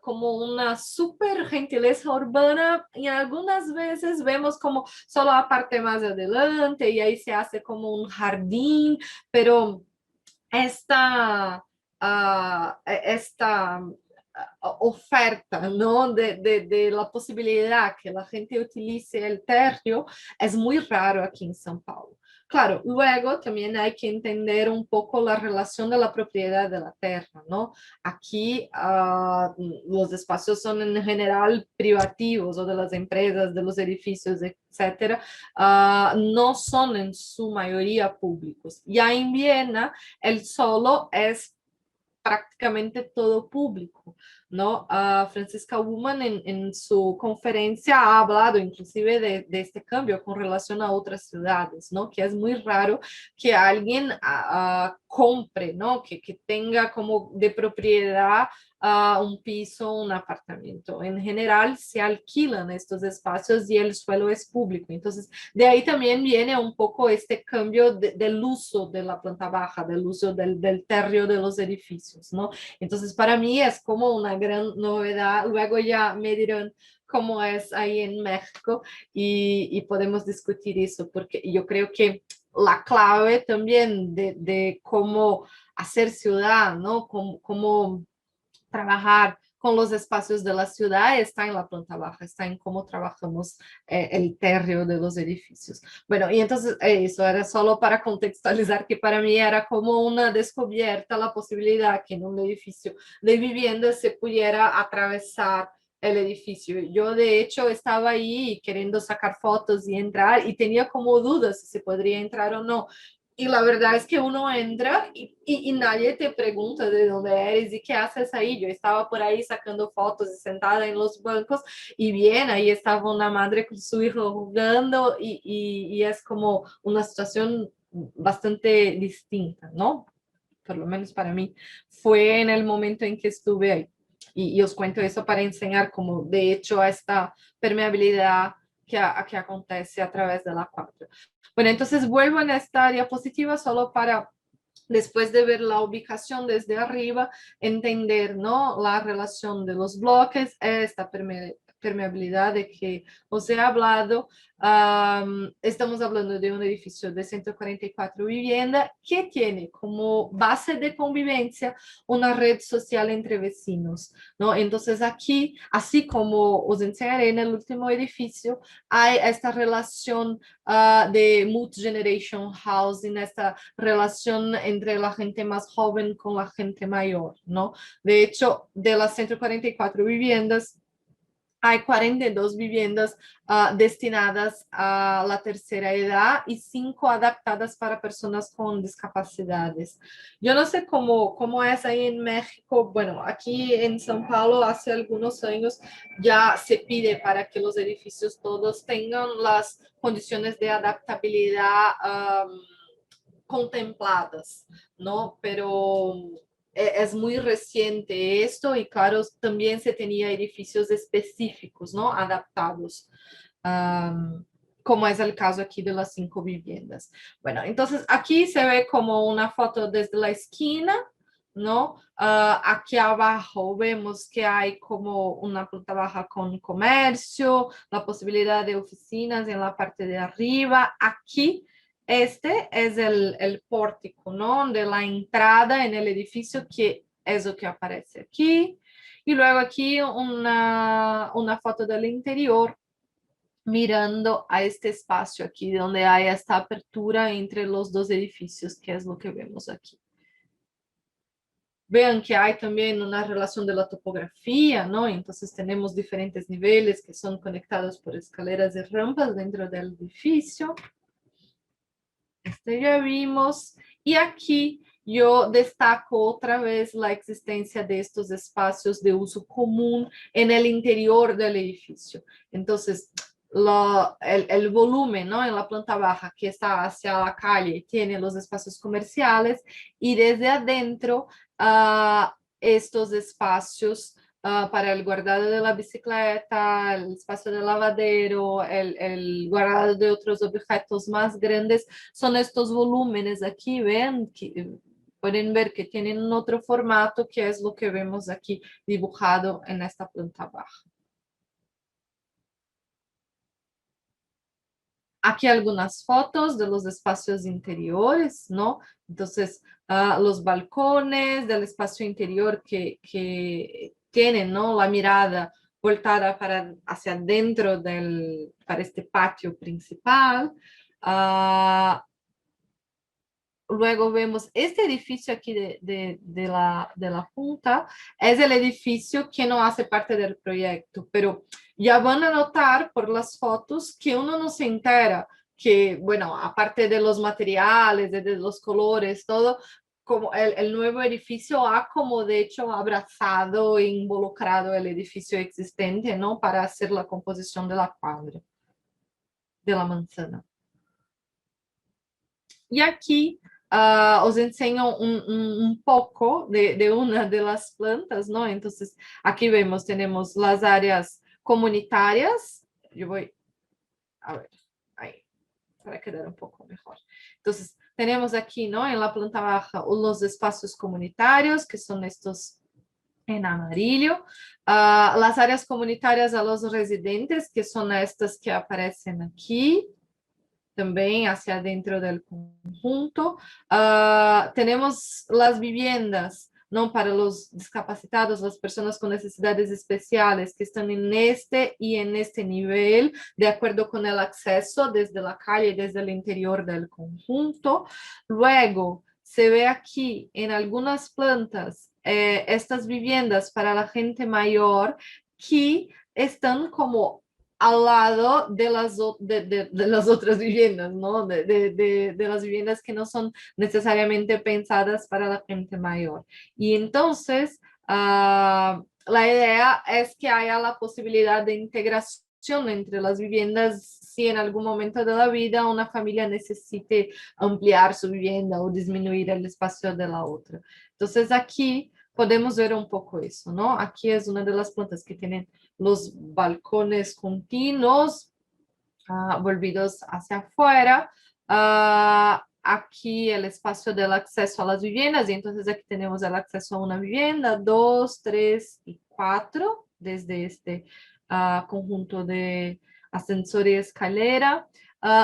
Como una super gentileza urbana y algunas veces vemos como solo la parte más adelante y ahí se hace como un jardín, pero esta, esta oferta, ¿no? De la posibilidad que la gente utilice el terreno es muy raro aquí en São Paulo. Claro, luego también hay que entender un poco la relación de la propiedad de la tierra, ¿no? Aquí los espacios son en general privativos o de las empresas, de los edificios, etcétera, no son en su mayoría públicos. Ya en Viena, el solo es prácticamente todo público, ¿no? Franziska Ullmann en su conferencia ha hablado inclusive de este cambio con relación a otras ciudades, ¿no? Que es muy raro que alguien compre, ¿no? Que tenga como de propiedad un piso, un apartamento. En general se alquilan estos espacios y el suelo es público. Entonces, de ahí también viene un poco este cambio del uso de la planta baja, del uso del terreno de los edificios, ¿no? Entonces, para mí es como una gran novedad. Luego ya me dirán cómo es ahí en México y podemos discutir eso, porque yo creo que la clave también de cómo hacer ciudad, ¿no? Cómo trabajar con los espacios de la ciudad está en la planta baja, está en cómo trabajamos el terreno de los edificios. Bueno, y entonces eso era solo para contextualizar que para mí era como una descubierta la posibilidad que en un edificio de vivienda se pudiera atravesar el edificio. Yo de hecho estaba ahí queriendo sacar fotos y entrar y tenía como dudas si se podría entrar o no. Y la verdad es que uno entra y nadie te pregunta de dónde eres y qué haces ahí. Yo estaba por ahí sacando fotos y sentada en los bancos y bien, ahí estaba una madre con su hijo jugando y es como una situación bastante distinta, ¿no? Por lo menos para mí. Fue en el momento en que estuve ahí. Y os cuento eso para enseñar como de hecho esta permeabilidad que acontece a través de la 4. Bueno, entonces vuelvo en esta diapositiva solo para, después de ver la ubicación desde arriba, entender, ¿no? La relación de los bloques, esta permeabilidad de que os he hablado. Estamos hablando de un edificio de 144 viviendas que tiene como base de convivencia una red social entre vecinos, ¿no? Entonces aquí, así como os enseñaré en el último edificio, hay esta relación de multi-generation housing, esta relación entre la gente más joven con la gente mayor, ¿no? De hecho, de las 144 viviendas, hay 42 viviendas destinadas a la tercera edad y 5 adaptadas para personas con discapacidades. Yo no sé cómo es ahí en México. Bueno, aquí en São Paulo hace algunos años ya se pide para que los edificios todos tengan las condiciones de adaptabilidad contempladas, ¿no? Pero es muy reciente esto y claro, también se tenía edificios específicos, ¿no? Adaptados. Como es el caso aquí de las 5 viviendas. Bueno, entonces aquí se ve como una foto desde la esquina, ¿no? Aquí abajo vemos que hay como una planta baja con comercio, la posibilidad de oficinas en la parte de arriba. Aquí, este es el pórtico, ¿no? De la entrada en el edificio, que es lo que aparece aquí. Y luego aquí una foto del interior mirando a este espacio aquí, donde hay esta apertura entre los dos edificios, que es lo que vemos aquí. Vean que hay también una relación de la topografía, ¿no? Entonces tenemos diferentes niveles que son conectados por escaleras y rampas dentro del edificio. Este ya vimos. Y aquí yo destaco otra vez la existencia de estos espacios de uso común en el interior del edificio. Entonces, el volumen, ¿no? En la planta baja que está hacia la calle tiene los espacios comerciales y desde adentro estos espacios para el guardado de la bicicleta, el espacio de lavadero, el guardado de otros objetos más grandes, son estos volúmenes aquí, ven, que pueden ver que tienen un otro formato, que es lo que vemos aquí dibujado en esta planta baja. Aquí algunas fotos de los espacios interiores, ¿no? Entonces, los balcones del espacio interior que tienen, ¿no? La mirada voltada hacia adentro para este patio principal. Luego vemos este edificio aquí de la punta, es el edificio que no hace parte del proyecto, pero ya van a notar por las fotos que uno no se entera que, bueno, aparte de los materiales, de los colores, todo, como el nuevo edificio ha como de hecho abrazado e involucrado el edificio existente, ¿no? Para hacer la composición de la cuadra, de la manzana. Y aquí os enseño un poco de una de las plantas, ¿no? Entonces, aquí vemos, tenemos las áreas comunitarias. Yo voy a ver, ahí, para quedar un poco mejor. Entonces, tenemos aquí, ¿no? En la planta baja, los espacios comunitarios, que son estos en amarillo. Las áreas comunitarias a los residentes, que son estas que aparecen aquí también hacia dentro del conjunto. Tenemos las viviendas, ¿no? Para los discapacitados, las personas con necesidades especiales que están en este y en este nivel, de acuerdo con el acceso desde la calle, desde el interior del conjunto. Luego, se ve aquí en algunas plantas estas viviendas para la gente mayor que están como al lado de las otras viviendas, ¿no? De las viviendas que no son necesariamente pensadas para la gente mayor. Y entonces, la idea es que haya la posibilidad de integración entre las viviendas si en algún momento de la vida una familia necesite ampliar su vivienda o disminuir el espacio de la otra. Entonces, aquí podemos ver un poco eso, ¿no? Aquí es una de las plantas que tienen los balcones continuos volvidos hacia afuera. Aquí el espacio del acceso a las viviendas, y entonces aquí tenemos el acceso a una vivienda, 2, 3 y 4, desde este conjunto de ascensor y escalera.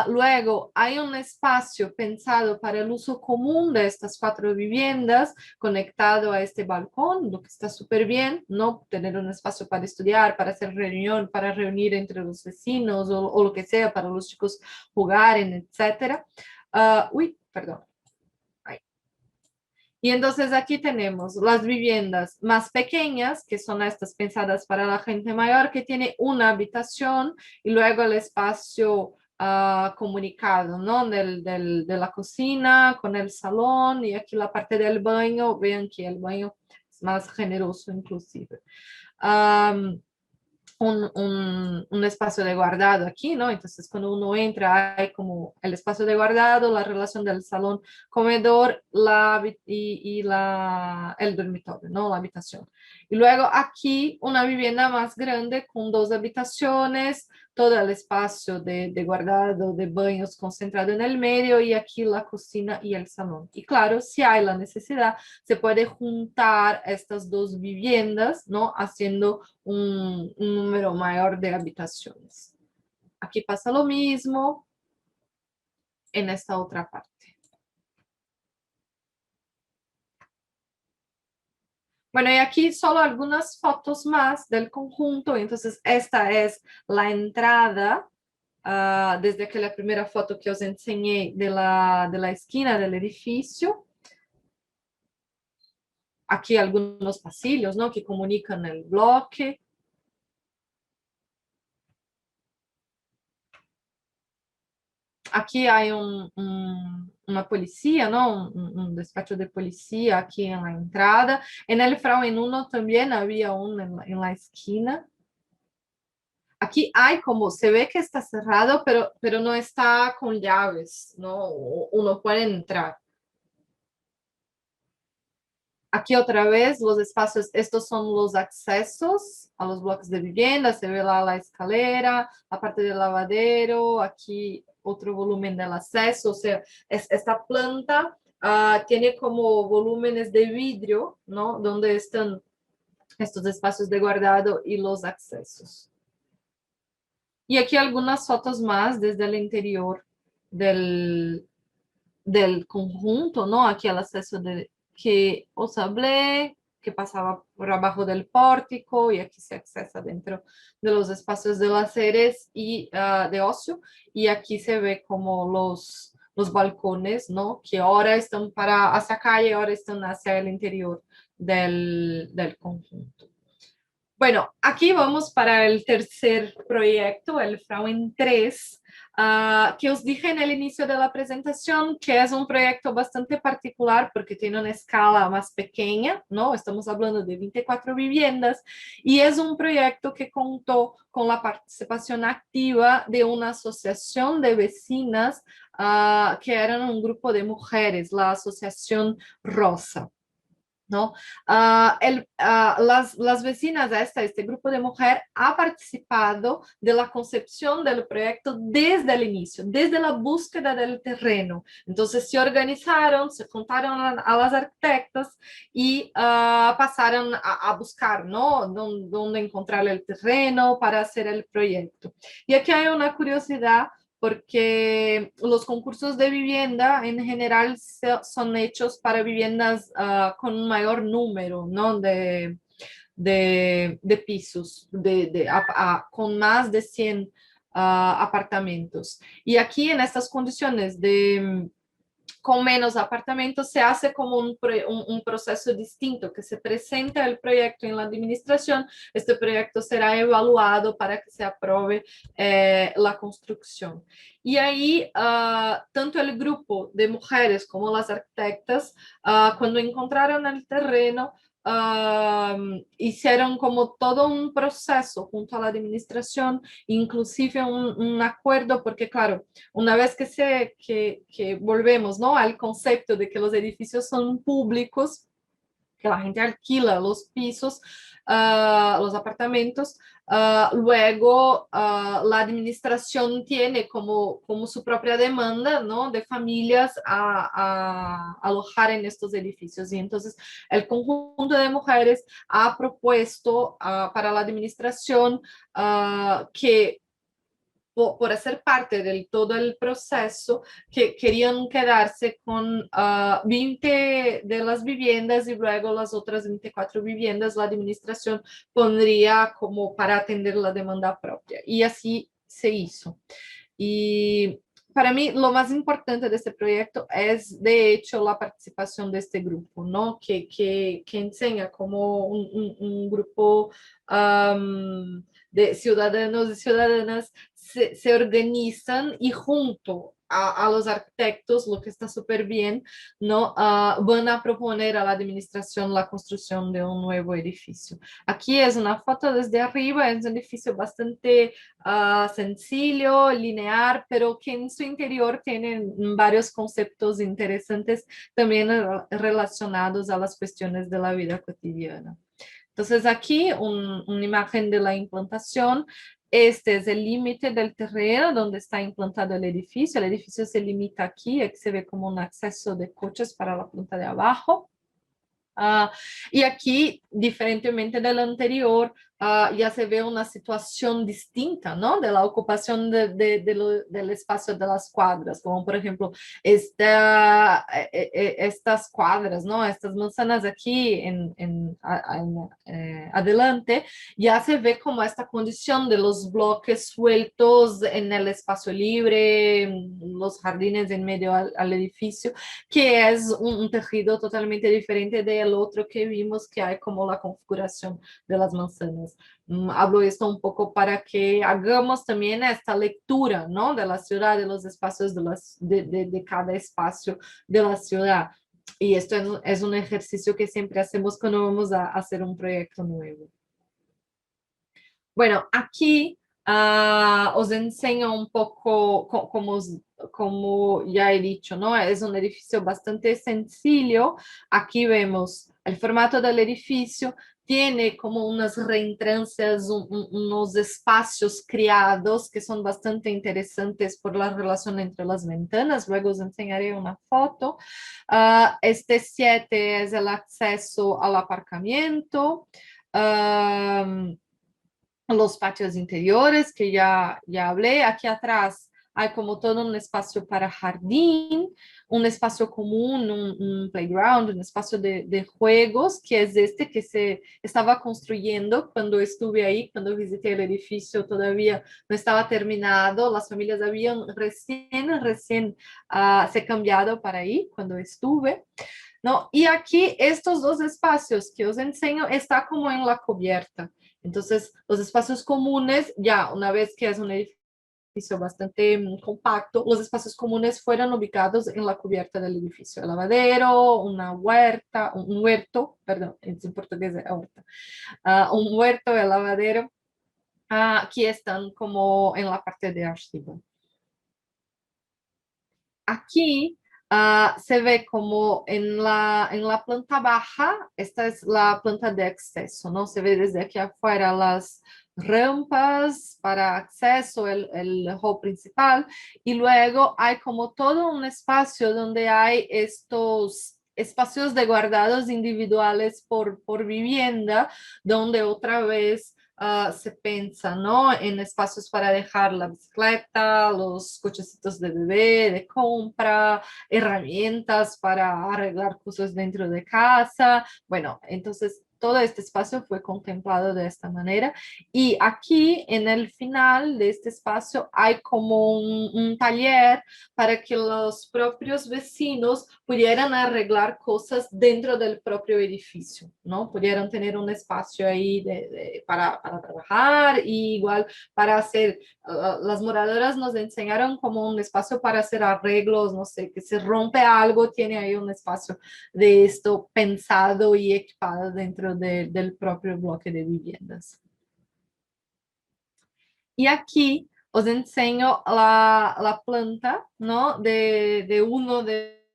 Luego, hay un espacio pensado para el uso común de estas 4 viviendas, conectado a este balcón, lo que está súper bien, ¿no? Tener un espacio para estudiar, para hacer reunión, para reunir entre los vecinos o lo que sea, para los chicos jugar, etcétera. Perdón. Ahí. Y entonces aquí tenemos las viviendas más pequeñas, que son estas pensadas para la gente mayor, que tiene una habitación y luego el espacio comunicado, ¿no? De la cocina con el salón y aquí la parte del baño. Vean que el baño es más generoso inclusive. un espacio de guardado aquí, ¿no? Entonces, cuando uno entra, hay como el espacio de guardado, la relación del salón comedor el dormitorio, ¿no? La habitación. Y luego aquí una vivienda más grande con dos habitaciones, todo el espacio de guardado, de baños concentrado en el medio y aquí la cocina y el salón. Y claro, si hay la necesidad, se puede juntar estas dos viviendas, ¿no? Haciendo un número mayor de habitaciones. Aquí pasa lo mismo en esta otra parte. Bueno, y aquí solo algunas fotos más del conjunto. Entonces, esta es la entrada, desde aquella primera foto que os enseñé de la esquina del edificio. Aquí algunos pasillos, ¿no? Que comunican el bloque. Aquí hay una policía, ¿no? Un despacho de policía aquí en la entrada. En el Frauen 1 también había uno en la esquina. Aquí hay como, se ve que está cerrado, pero no está con llaves, ¿no? Uno puede entrar. Aquí otra vez los espacios, estos son los accesos a los bloques de vivienda, se ve la escalera, la parte del lavadero, aquí otro volumen del acceso, o sea, esta planta tiene como volúmenes de vidrio, ¿no? Donde están estos espacios de guardado y los accesos. Y aquí algunas fotos más desde el interior del, del conjunto, ¿no? Aquí el acceso que os hablé, que pasaba por abajo del pórtico y aquí se accesa dentro de los espacios de las sedes y de ocio. Y aquí se ve como los balcones, ¿no? Que ahora están para hacia calle, ahora están hacia el interior del conjunto. Bueno, aquí vamos para el tercer proyecto, el Frauen 3, que os dije en el inicio de la presentación, que es un proyecto bastante particular porque tiene una escala más pequeña, ¿no? Estamos hablando de 24 viviendas y es un proyecto que contó con la participación activa de una asociación de vecinas que eran un grupo de mujeres, la Asociación Rosa. ¿No? Las vecinas de este grupo de mujeres ha participado de la concepción del proyecto desde el inicio, desde la búsqueda del terreno. Entonces se organizaron, se juntaron a las arquitectas y pasaron a buscar, ¿no? Dónde encontrar el terreno para hacer el proyecto. Y aquí hay una curiosidad porque los concursos de vivienda en general son hechos para viviendas con un mayor número, ¿no? de pisos, con más de 100 apartamentos. Y aquí en estas condiciones con menos apartamentos, se hace como un proceso distinto, que se presenta el proyecto en la administración, este proyecto será evaluado para que se apruebe la construcción. Y ahí, tanto el grupo de mujeres como las arquitectas, cuando encontraron el terreno, hicieron como todo un proceso junto a la administración, inclusive un acuerdo, porque claro, una vez que volvemos, ¿no? Al concepto de que los edificios son públicos, que la gente alquila los pisos, los apartamentos, luego la administración tiene como su propia demanda, ¿no? De familias a alojar en estos edificios. Y entonces el conjunto de mujeres ha propuesto para la administración que por hacer parte de todo el proceso, que querían quedarse con 20 de las viviendas y luego las otras 24 viviendas la administración pondría como para atender la demanda propia. Y así se hizo. Y para mí lo más importante de este proyecto es, de hecho, la participación de este grupo, ¿no? Que enseña como un grupo de ciudadanos y ciudadanas se organizan y junto a los arquitectos, lo que está súper bien, ¿no? Van a proponer a la administración la construcción de un nuevo edificio. Aquí es una foto desde arriba, es un edificio bastante sencillo, lineal, pero que en su interior tiene varios conceptos interesantes también relacionados a las cuestiones de la vida cotidiana. Entonces aquí una imagen de la implantación. Este es el límite del terreno donde está implantado el edificio. El edificio se limita aquí, aquí se ve como un acceso de coches para la planta de abajo. Y aquí, diferentemente del anterior, ya se ve una situación distinta, ¿no? De la ocupación del espacio de las cuadras, como por ejemplo estas cuadras, ¿no? Estas manzanas aquí adelante, ya se ve como esta condición de los bloques sueltos en el espacio libre, los jardines en medio al edificio, que es un tejido totalmente diferente del otro que vimos, que hay como la configuración de las manzanas. Hablo esto un poco para que hagamos también esta lectura, ¿no? De la ciudad, de los espacios de cada espacio de la ciudad. Y esto es un ejercicio que siempre hacemos cuando vamos a hacer un proyecto nuevo. Bueno, aquí os enseño un poco como ya he dicho, ¿no? Es un edificio bastante sencillo. Aquí vemos el formato del edificio. Tiene como unas reentrancias, unos espacios creados que son bastante interesantes por la relación entre las ventanas. Luego os enseñaré una foto. Este 7 es el acceso al aparcamiento. Los patios interiores que ya hablé. Aquí atrás hay como todo un espacio para jardín, un espacio común, un playground, un espacio de juegos, que es este que se estaba construyendo cuando estuve ahí, cuando visité el edificio, todavía no estaba terminado, las familias habían recién se cambiado para ahí cuando estuve. ¿No? Y aquí estos dos espacios que os enseño está como en la cubierta. Entonces, los espacios comunes, ya una vez que es un edificio bastante compacto, los espacios comunes fueron ubicados en la cubierta del edificio. El lavadero, una huerta, un huerto, perdón, en portugués es huerta, un huerto, el lavadero, aquí están como en la parte de arriba. Aquí se ve como en la planta baja, esta es la planta de acceso, ¿no? Se ve desde aquí afuera las rampas para acceso, el hall principal, y luego hay como todo un espacio donde hay estos espacios de guardados individuales por vivienda, donde otra vez se piensa, ¿no? En espacios para dejar la bicicleta, los cochecitos de bebé, de compra, herramientas para arreglar cosas dentro de casa. Bueno, entonces todo este espacio fue contemplado de esta manera. Y aquí en el final de este espacio hay como un taller para que los propios vecinos pudieran arreglar cosas dentro del propio edificio, ¿no? Pudieran tener un espacio ahí para trabajar y igual para hacer, las moradoras nos enseñaron como un espacio para hacer arreglos, no sé, que se rompe algo, tiene ahí un espacio de esto pensado y equipado dentro del propio bloque de viviendas. Y aquí os enseño la planta, ¿no? De uno de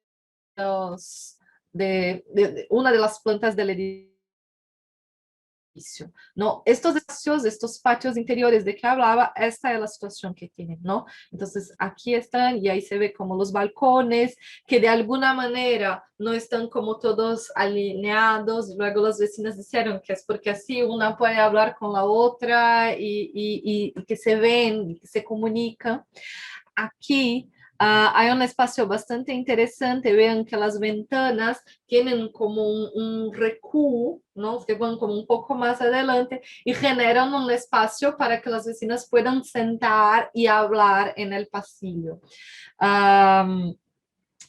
los, de una de las plantas del edificio. ¿No? Estos espacios, estos patios interiores de que hablaba, esta es la situación que tienen, ¿no? Entonces aquí están y ahí se ve como los balcones que de alguna manera no están como todos alineados. Luego los vecinos dijeron que es porque así una puede hablar con la otra y que se ven y que se comunican. Aquí hay un espacio bastante interesante. Vean que las ventanas tienen como un recuo, ¿no? Que van como un poco más adelante y generan un espacio para que las vecinas puedan sentar y hablar en el pasillo.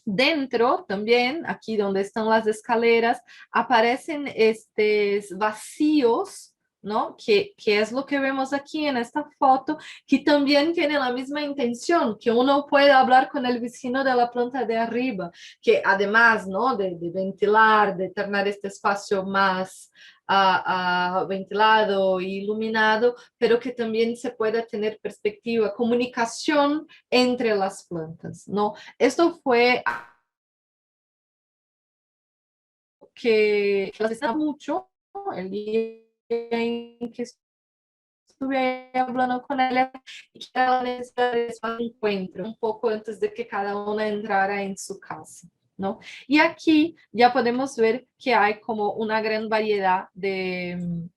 Dentro también, aquí donde están las escaleras, aparecen estos vacíos, ¿no? Que es lo que vemos aquí en esta foto, que también tiene la misma intención, que uno puede hablar con el vecino de la planta de arriba, que además, ¿no? De ventilar, de tener este espacio más ventilado e iluminado, pero que también se pueda tener perspectiva, comunicación entre las plantas, ¿no? Esto fue que las está mucho el día en que estuve hablando con ella y que ela necesitaba un encuentro un poco antes de que cada una entrara en su casa, ¿no? Y aquí ya podemos ver que hay como una gran variedad de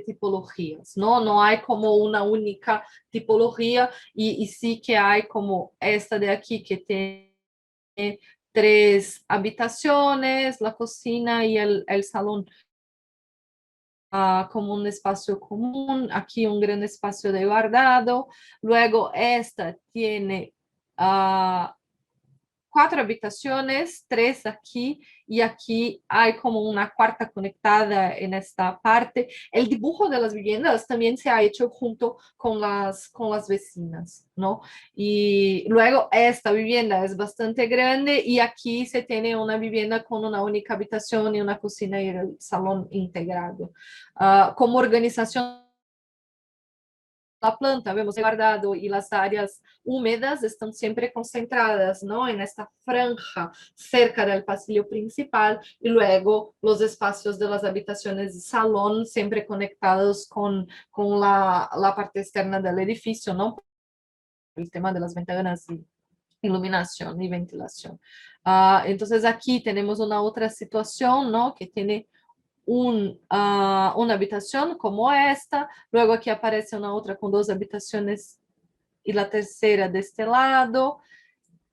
tipologías, ¿no? No hay como una única tipología y sí que hay como esta de aquí que tiene 3 habitaciones, la cocina y el salón como un espacio común, aquí un gran espacio de guardado, luego esta tiene 4 habitaciones, 3 aquí y aquí hay como una cuarta conectada en esta parte. El dibujo de las viviendas también se ha hecho junto con las vecinas, ¿no? Y luego esta vivienda es bastante grande y aquí se tiene una vivienda con una única habitación y una cocina y el salón integrado. Como organización la planta, vemos guardado y las áreas húmedas están siempre concentradas, ¿no? En esta franja cerca del pasillo principal y luego los espacios de las habitaciones y salón siempre conectados con la parte externa del edificio, ¿no? El tema de las ventanas y iluminación y ventilación. Entonces aquí tenemos una otra situación, ¿no? Que tiene una habitación como esta, luego aquí aparece una otra con 2 habitaciones y la tercera de este lado,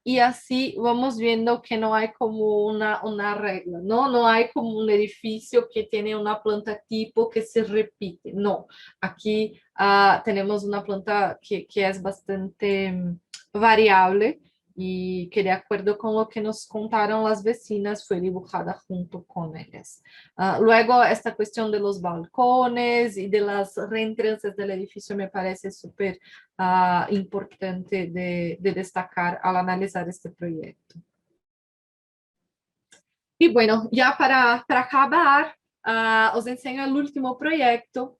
y así vamos viendo que no hay como una regla, ¿no? No hay como un edificio que tiene una planta tipo que se repite, no. Aquí tenemos una planta que es bastante variable y que de acuerdo con lo que nos contaron las vecinas fue dibujada junto con ellas. Luego, esta cuestión de los balcones y de las reentrances del edificio me parece súper importante de destacar al analizar este proyecto. Y bueno, ya para acabar, os enseño el último proyecto,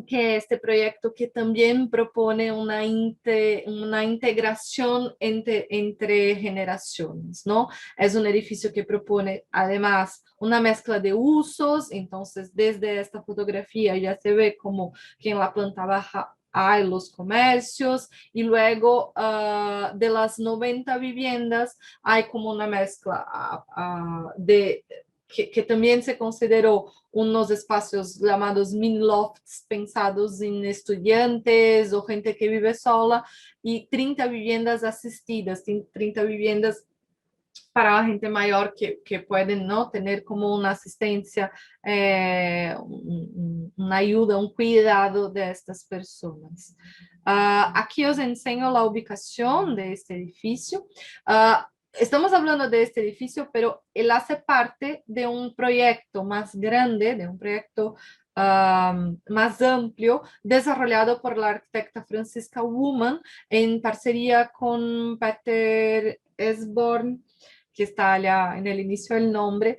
que es este proyecto que también propone una integración entre generaciones, ¿no? Es un edificio que propone además una mezcla de usos, entonces desde esta fotografía ya se ve como que en la planta baja hay los comercios y luego de las 90 viviendas hay como una mezcla de que también se consideró unos espacios llamados mini lofts pensados en estudiantes o gente que vive sola y 30 viviendas asistidas, 30 viviendas para la gente mayor que pueden no tener como una asistencia, una ayuda, un cuidado de estas personas. Aquí os enseño la ubicación de este edificio. Estamos hablando de este edificio, pero él hace parte de un proyecto más grande, de un proyecto más amplio, desarrollado por la arquitecta Franziska Wumann en parcería con Peter Esborn, que está allá en el inicio del nombre,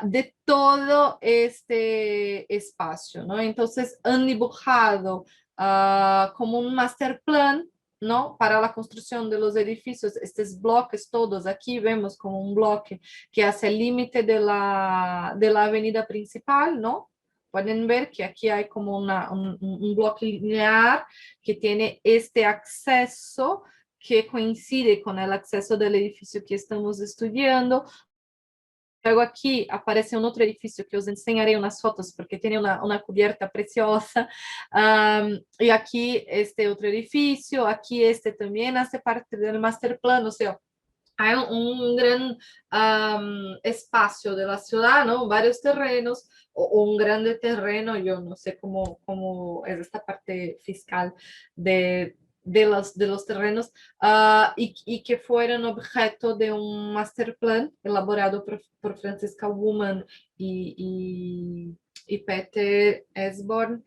de todo este espacio, ¿no? Entonces han dibujado como un master plan, ¿no? Para la construcción de los edificios, estos bloques todos, aquí vemos como un bloque que hace el límite de la avenida principal, ¿no? Pueden ver que aquí hay como un bloque lineal que tiene este acceso que coincide con el acceso del edificio que estamos estudiando. Luego aquí aparece un otro edificio que os enseñaré unas fotos porque tiene una cubierta preciosa. Y aquí este otro edificio, aquí este también hace parte del master plan, o sea, hay un gran espacio de la ciudad, ¿no? Varios terrenos o un grande terreno, yo no sé cómo es esta parte fiscal de los terrenos, y que fueron objeto de un master plan elaborado por Franziska Wumann y, y Peter Esborn.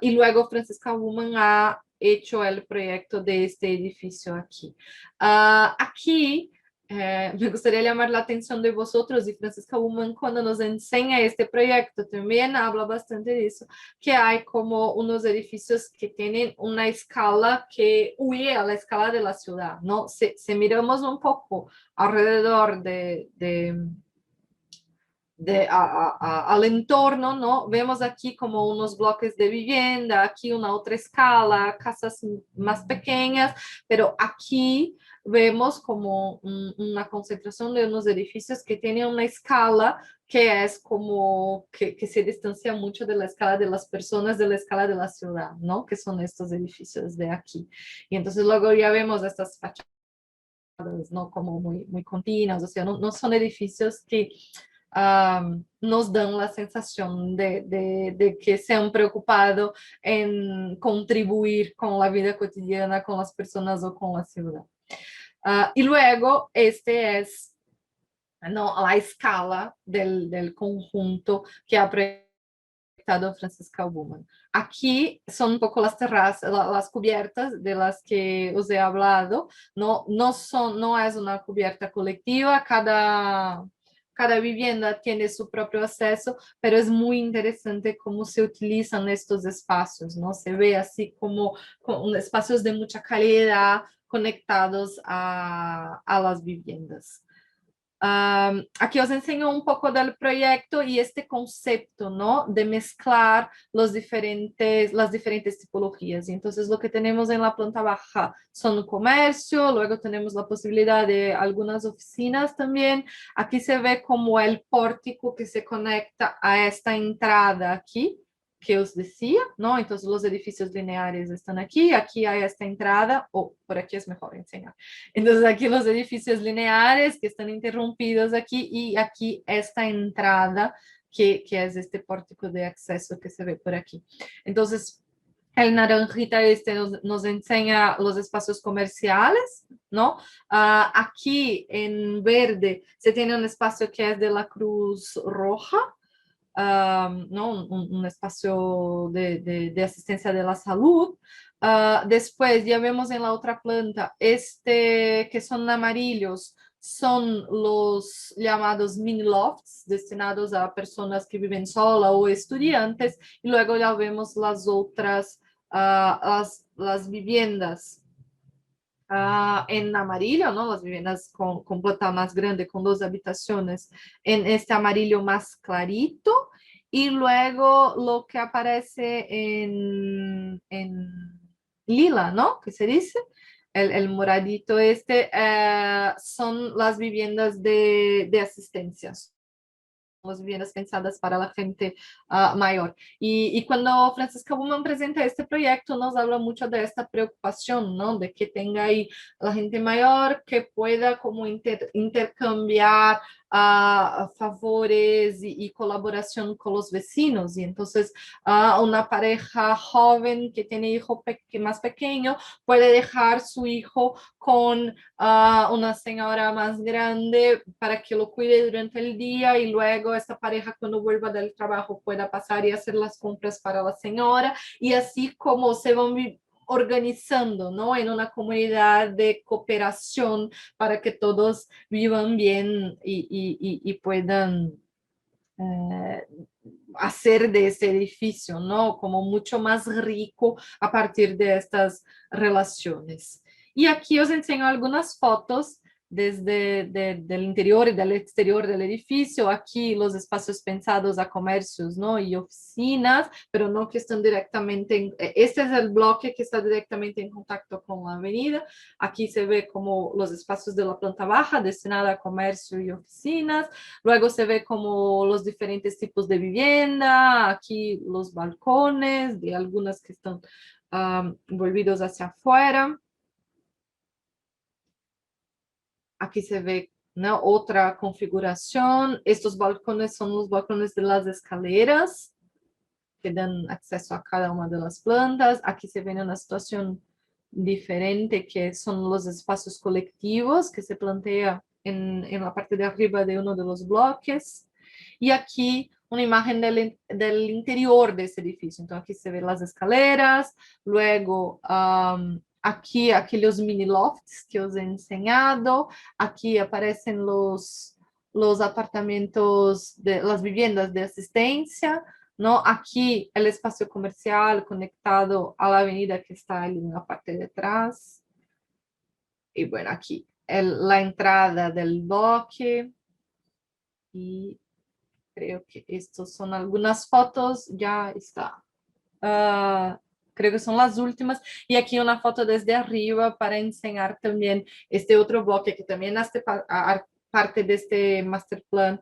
Y luego Franziska Woman ha hecho el proyecto de este edificio aquí. Aquí me gustaría llamar la atención de vosotros, y Franziska Woman cuando nos enseña este proyecto también habla bastante de eso, que hay como unos edificios que tienen una escala que huye a la escala de la ciudad, ¿no? Si miramos un poco alrededor al entorno, ¿no? Vemos aquí como unos bloques de vivienda, aquí una otra escala, casas más pequeñas, pero aquí vemos como una concentración de unos edificios que tienen una escala que es como que se distancia mucho de la escala de las personas, de la escala de la ciudad, ¿no? Que son estos edificios de aquí. Y entonces luego ya vemos estas fachadas, ¿no? Como muy continuas, o sea, no son edificios que nos dan la sensación de que se han preocupado en contribuir con la vida cotidiana, con las personas o con la ciudad. Y luego, este es, ¿no?, la escala del conjunto que ha proyectado Franziska Woman. Aquí son un poco las terrazas, las cubiertas de las que os he hablado. No es una cubierta colectiva, cada vivienda tiene su propio acceso, pero es muy interesante cómo se utilizan estos espacios, ¿no? Se ve así como espacios de mucha calidad conectados a las viviendas. Aquí os enseño un poco del proyecto y este concepto, ¿no?, de mezclar las diferentes tipologías. Y entonces lo que tenemos en la planta baja son comercio, luego tenemos la posibilidad de algunas oficinas también. Aquí se ve como el pórtico que se conecta a esta entrada aquí, que os decía, ¿no? Entonces los edificios lineares están aquí hay esta entrada, o por aquí es mejor enseñar. Entonces aquí los edificios lineares que están interrumpidos aquí, y aquí esta entrada que es este pórtico de acceso que se ve por aquí. Entonces el naranjita nos enseña los espacios comerciales, ¿no? Aquí en verde se tiene un espacio que es de la Cruz Roja, ¿no? Un espacio de asistencia de la salud. Después ya vemos en la otra planta, que son amarillos, son los llamados mini lofts, destinados a personas que viven sola o estudiantes, y luego ya vemos las otras, las viviendas en amarillo, ¿no? Las viviendas con planta más grande, con 2 habitaciones, en este amarillo más clarito, y luego lo que aparece en lila, ¿no? ¿Qué se dice? El moradito son las viviendas de asistencia, las viviendas pensadas para la gente mayor. Y cuando Franziska Woman presenta este proyecto, nos habla mucho de esta preocupación, ¿no? De que tenga ahí la gente mayor que pueda como intercambiar favores y colaboración con los vecinos. Y entonces una pareja joven que tiene hijo más pequeño puede dejar su hijo con una señora más grande para que lo cuide durante el día, y luego esta pareja cuando vuelva del trabajo pueda pasar y hacer las compras para la señora, y así como se van organizando, ¿no?, en una comunidad de cooperación para que todos vivan bien y puedan hacer de ese edificio, ¿no?, como mucho más rico a partir de estas relaciones. Y aquí os enseño algunas fotos del interior y del exterior del edificio. Aquí los espacios pensados a comercios, ¿no?, y oficinas, pero no que están directamente este es el bloque que está directamente en contacto con la avenida. Aquí se ve como los espacios de la planta baja destinada a comercio y oficinas. Luego se ve como los diferentes tipos de vivienda, aquí los balcones de algunas que están volvidos hacia afuera. Aquí se ve, ¿no?, otra configuración. Estos balcones son los balcones de las escaleras que dan acceso a cada una de las plantas. Aquí se ve una situación diferente, que son los espacios colectivos que se plantea en la parte de arriba de uno de los bloques. Y aquí una imagen del interior de ese edificio. Entonces aquí se ven las escaleras, luego aquí los mini lofts que os he enseñado, aquí aparecen los apartamentos de las viviendas de asistencia, ¿no? Aquí el espacio comercial conectado a la avenida que está ahí en la parte de atrás. Y bueno, aquí la entrada del bloque. Y creo que estos son algunas fotos, ya está. Creo que son las últimas. Y aquí una foto desde arriba para enseñar también este otro bloque que también hace parte de este master plan,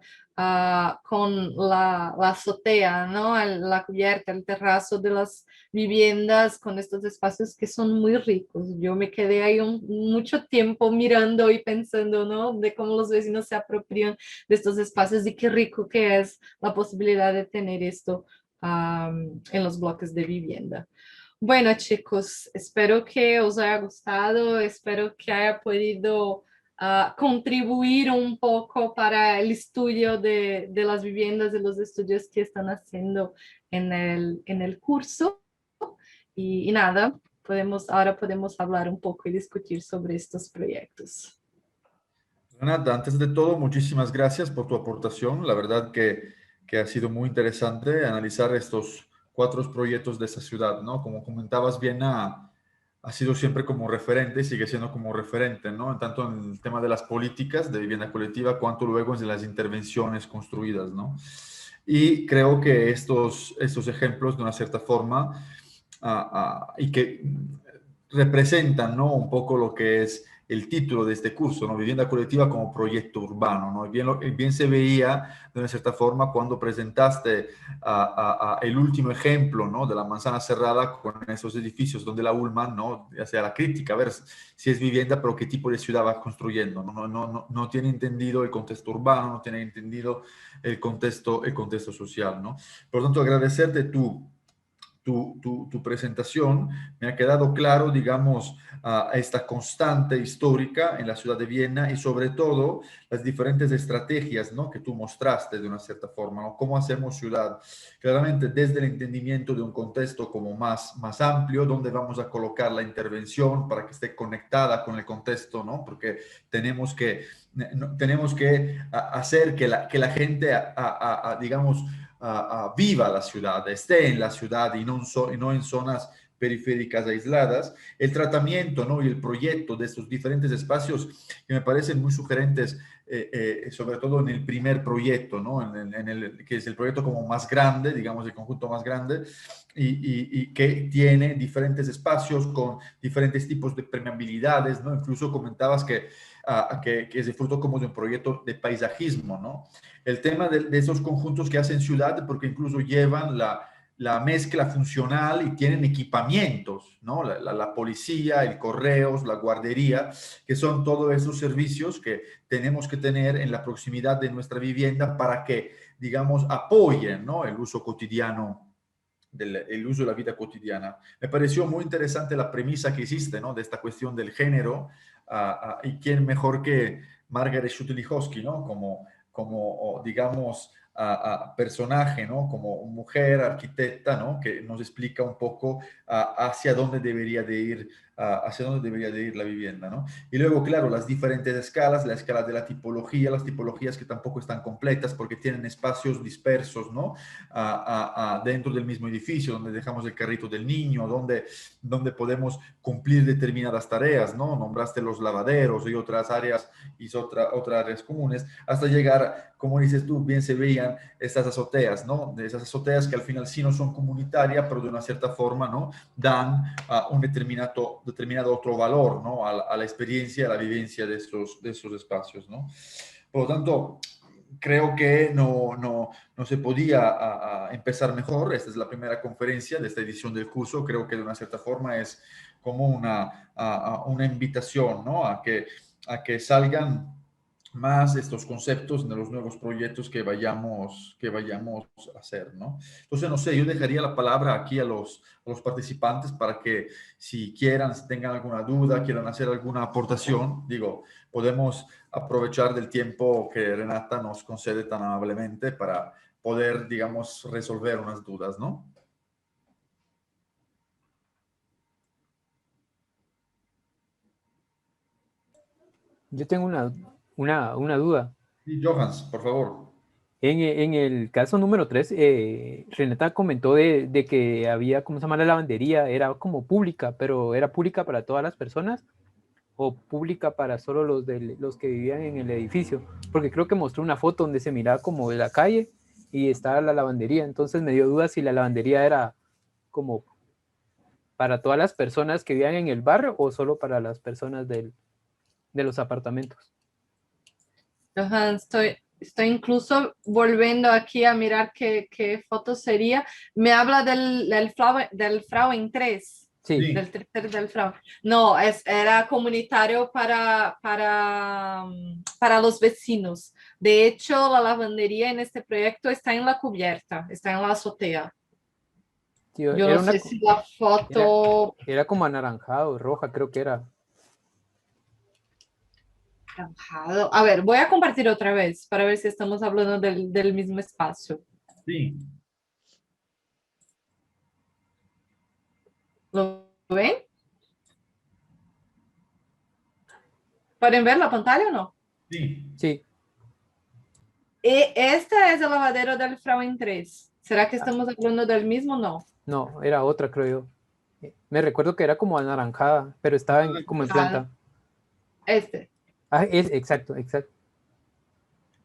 con la azotea, ¿no? La cubierta, el terrazo de las viviendas con estos espacios que son muy ricos. Yo me quedé ahí mucho tiempo mirando y pensando, ¿no? De cómo los vecinos se apropian de estos espacios y qué rico que es la posibilidad de tener esto en los bloques de vivienda. Bueno, chicos, espero que os haya gustado, espero que haya podido contribuir un poco para el estudio de las viviendas, de los estudios que están haciendo en el curso. Y nada, ahora podemos hablar un poco y discutir sobre estos proyectos. Renata, antes de todo, muchísimas gracias por tu aportación. La verdad que ha sido muy interesante analizar estos cuatro proyectos de esa ciudad, ¿no? Como comentabas, Viena ha sido siempre como referente y sigue siendo como referente, ¿no? Tanto en el tema de las políticas de vivienda colectiva, cuanto luego en las intervenciones construidas, ¿no? Y creo que estos ejemplos, de una cierta forma, y que representan, ¿no? Un poco lo que es el título de este curso, ¿no? Vivienda colectiva como proyecto urbano, ¿no? Bien se veía de una cierta forma cuando presentaste el último ejemplo, ¿no? De la manzana cerrada con esos edificios donde la Ullman, ¿no? Ya sea la crítica, a ver si es vivienda, pero qué tipo de ciudad va construyendo, ¿no? No tiene entendido el contexto urbano, no tiene entendido el contexto social, ¿no? Por lo tanto, agradecerte tu presentación. Me ha quedado claro, digamos, esta constante histórica en la ciudad de Viena y sobre todo las diferentes estrategias, ¿no? Que tú mostraste de una cierta forma, ¿no? Cómo hacemos ciudad, claramente desde el entendimiento de un contexto como más amplio, donde vamos a colocar la intervención para que esté conectada con el contexto, ¿no? Porque tenemos que hacer que la gente, digamos, viva la ciudad, esté en la ciudad y no en zonas periféricas aisladas, el tratamiento, ¿no? Y el proyecto de estos diferentes espacios que me parecen muy sugerentes, sobre todo en el primer proyecto, ¿no? Que es el proyecto como más grande, digamos, el conjunto más grande, y que tiene diferentes espacios con diferentes tipos de permeabilidades, ¿no? Incluso comentabas que es el fruto como de un proyecto de paisajismo, ¿no? El tema de esos conjuntos que hacen ciudad, porque incluso llevan la mezcla funcional y tienen equipamientos, ¿no? La policía, el correos, la guardería, que son todos esos servicios que tenemos que tener en la proximidad de nuestra vivienda para que, digamos, apoyen, ¿no? El uso cotidiano. El uso de la vida cotidiana. Me pareció muy interesante la premisa que hiciste, ¿no? De esta cuestión del género, y quién mejor que Margaret Schutt-Lihotzky, ¿no? Digamos, personaje, ¿no? Como mujer arquitecta, ¿no? Que nos explica un poco hacia dónde debería de ir, hacia dónde debería de ir la vivienda, ¿no? Y luego, claro, las diferentes escalas, la escala de la tipología, las tipologías que tampoco están completas porque tienen espacios dispersos, ¿no? Dentro del mismo edificio, donde dejamos el carrito del niño, donde podemos cumplir determinadas tareas, ¿no? Nombraste los lavaderos y otras áreas, y otras áreas comunes, hasta llegar, como dices tú, bien se veían estas azoteas, ¿no? De esas azoteas que al final sí no son comunitarias, pero de una cierta forma, ¿no? Dan un determinado otro valor, ¿no? A la experiencia, a la vivencia de esos espacios, ¿no? Por lo tanto, creo que no se podía empezar mejor. Esta es la primera conferencia de esta edición del curso. Creo que de una cierta forma es como una invitación, ¿no? A que salgan más estos conceptos de los nuevos proyectos que vayamos a hacer, ¿no? Entonces, no sé, yo dejaría la palabra aquí a los participantes para que si quieran, si tengan alguna duda, quieran hacer alguna aportación, digo, podemos aprovechar del tiempo que Renata nos concede tan amablemente poder, digamos, resolver unas dudas, ¿no? Yo tengo una duda. Sí, Johans, por favor. En el caso número 3, Renata comentó de que había, ¿cómo se llama? La lavandería, era como pública, pero ¿era pública para todas las personas o pública para solo los que vivían en el edificio? Porque creo que mostró una foto donde se miraba como de la calle y estaba la lavandería, entonces me dio duda si la lavandería era como para todas las personas que vivían en el barrio o solo para las personas de los apartamentos. Johan, estoy incluso volviendo aquí a mirar qué foto sería. Me habla del Frauen 3, Sí, Sí. del tercer del Frauen. No, era comunitario para los vecinos. De hecho, la lavandería en este proyecto está en la cubierta, está en la azotea. sí, Yo no sé si la foto... era como anaranjado, roja, creo que era. Anaranjado. A ver, voy a compartir otra vez para ver si estamos hablando del mismo espacio. Sí. ¿Lo ven? ¿Pueden ver la pantalla o no? Sí. Sí. Este es el lavadero del Frauen 3. ¿Será que estamos hablando del mismo? No. No, era otra, creo yo. Me recuerdo que era como anaranjada, pero estaba como en planta. Este. Ah, exacto, exacto.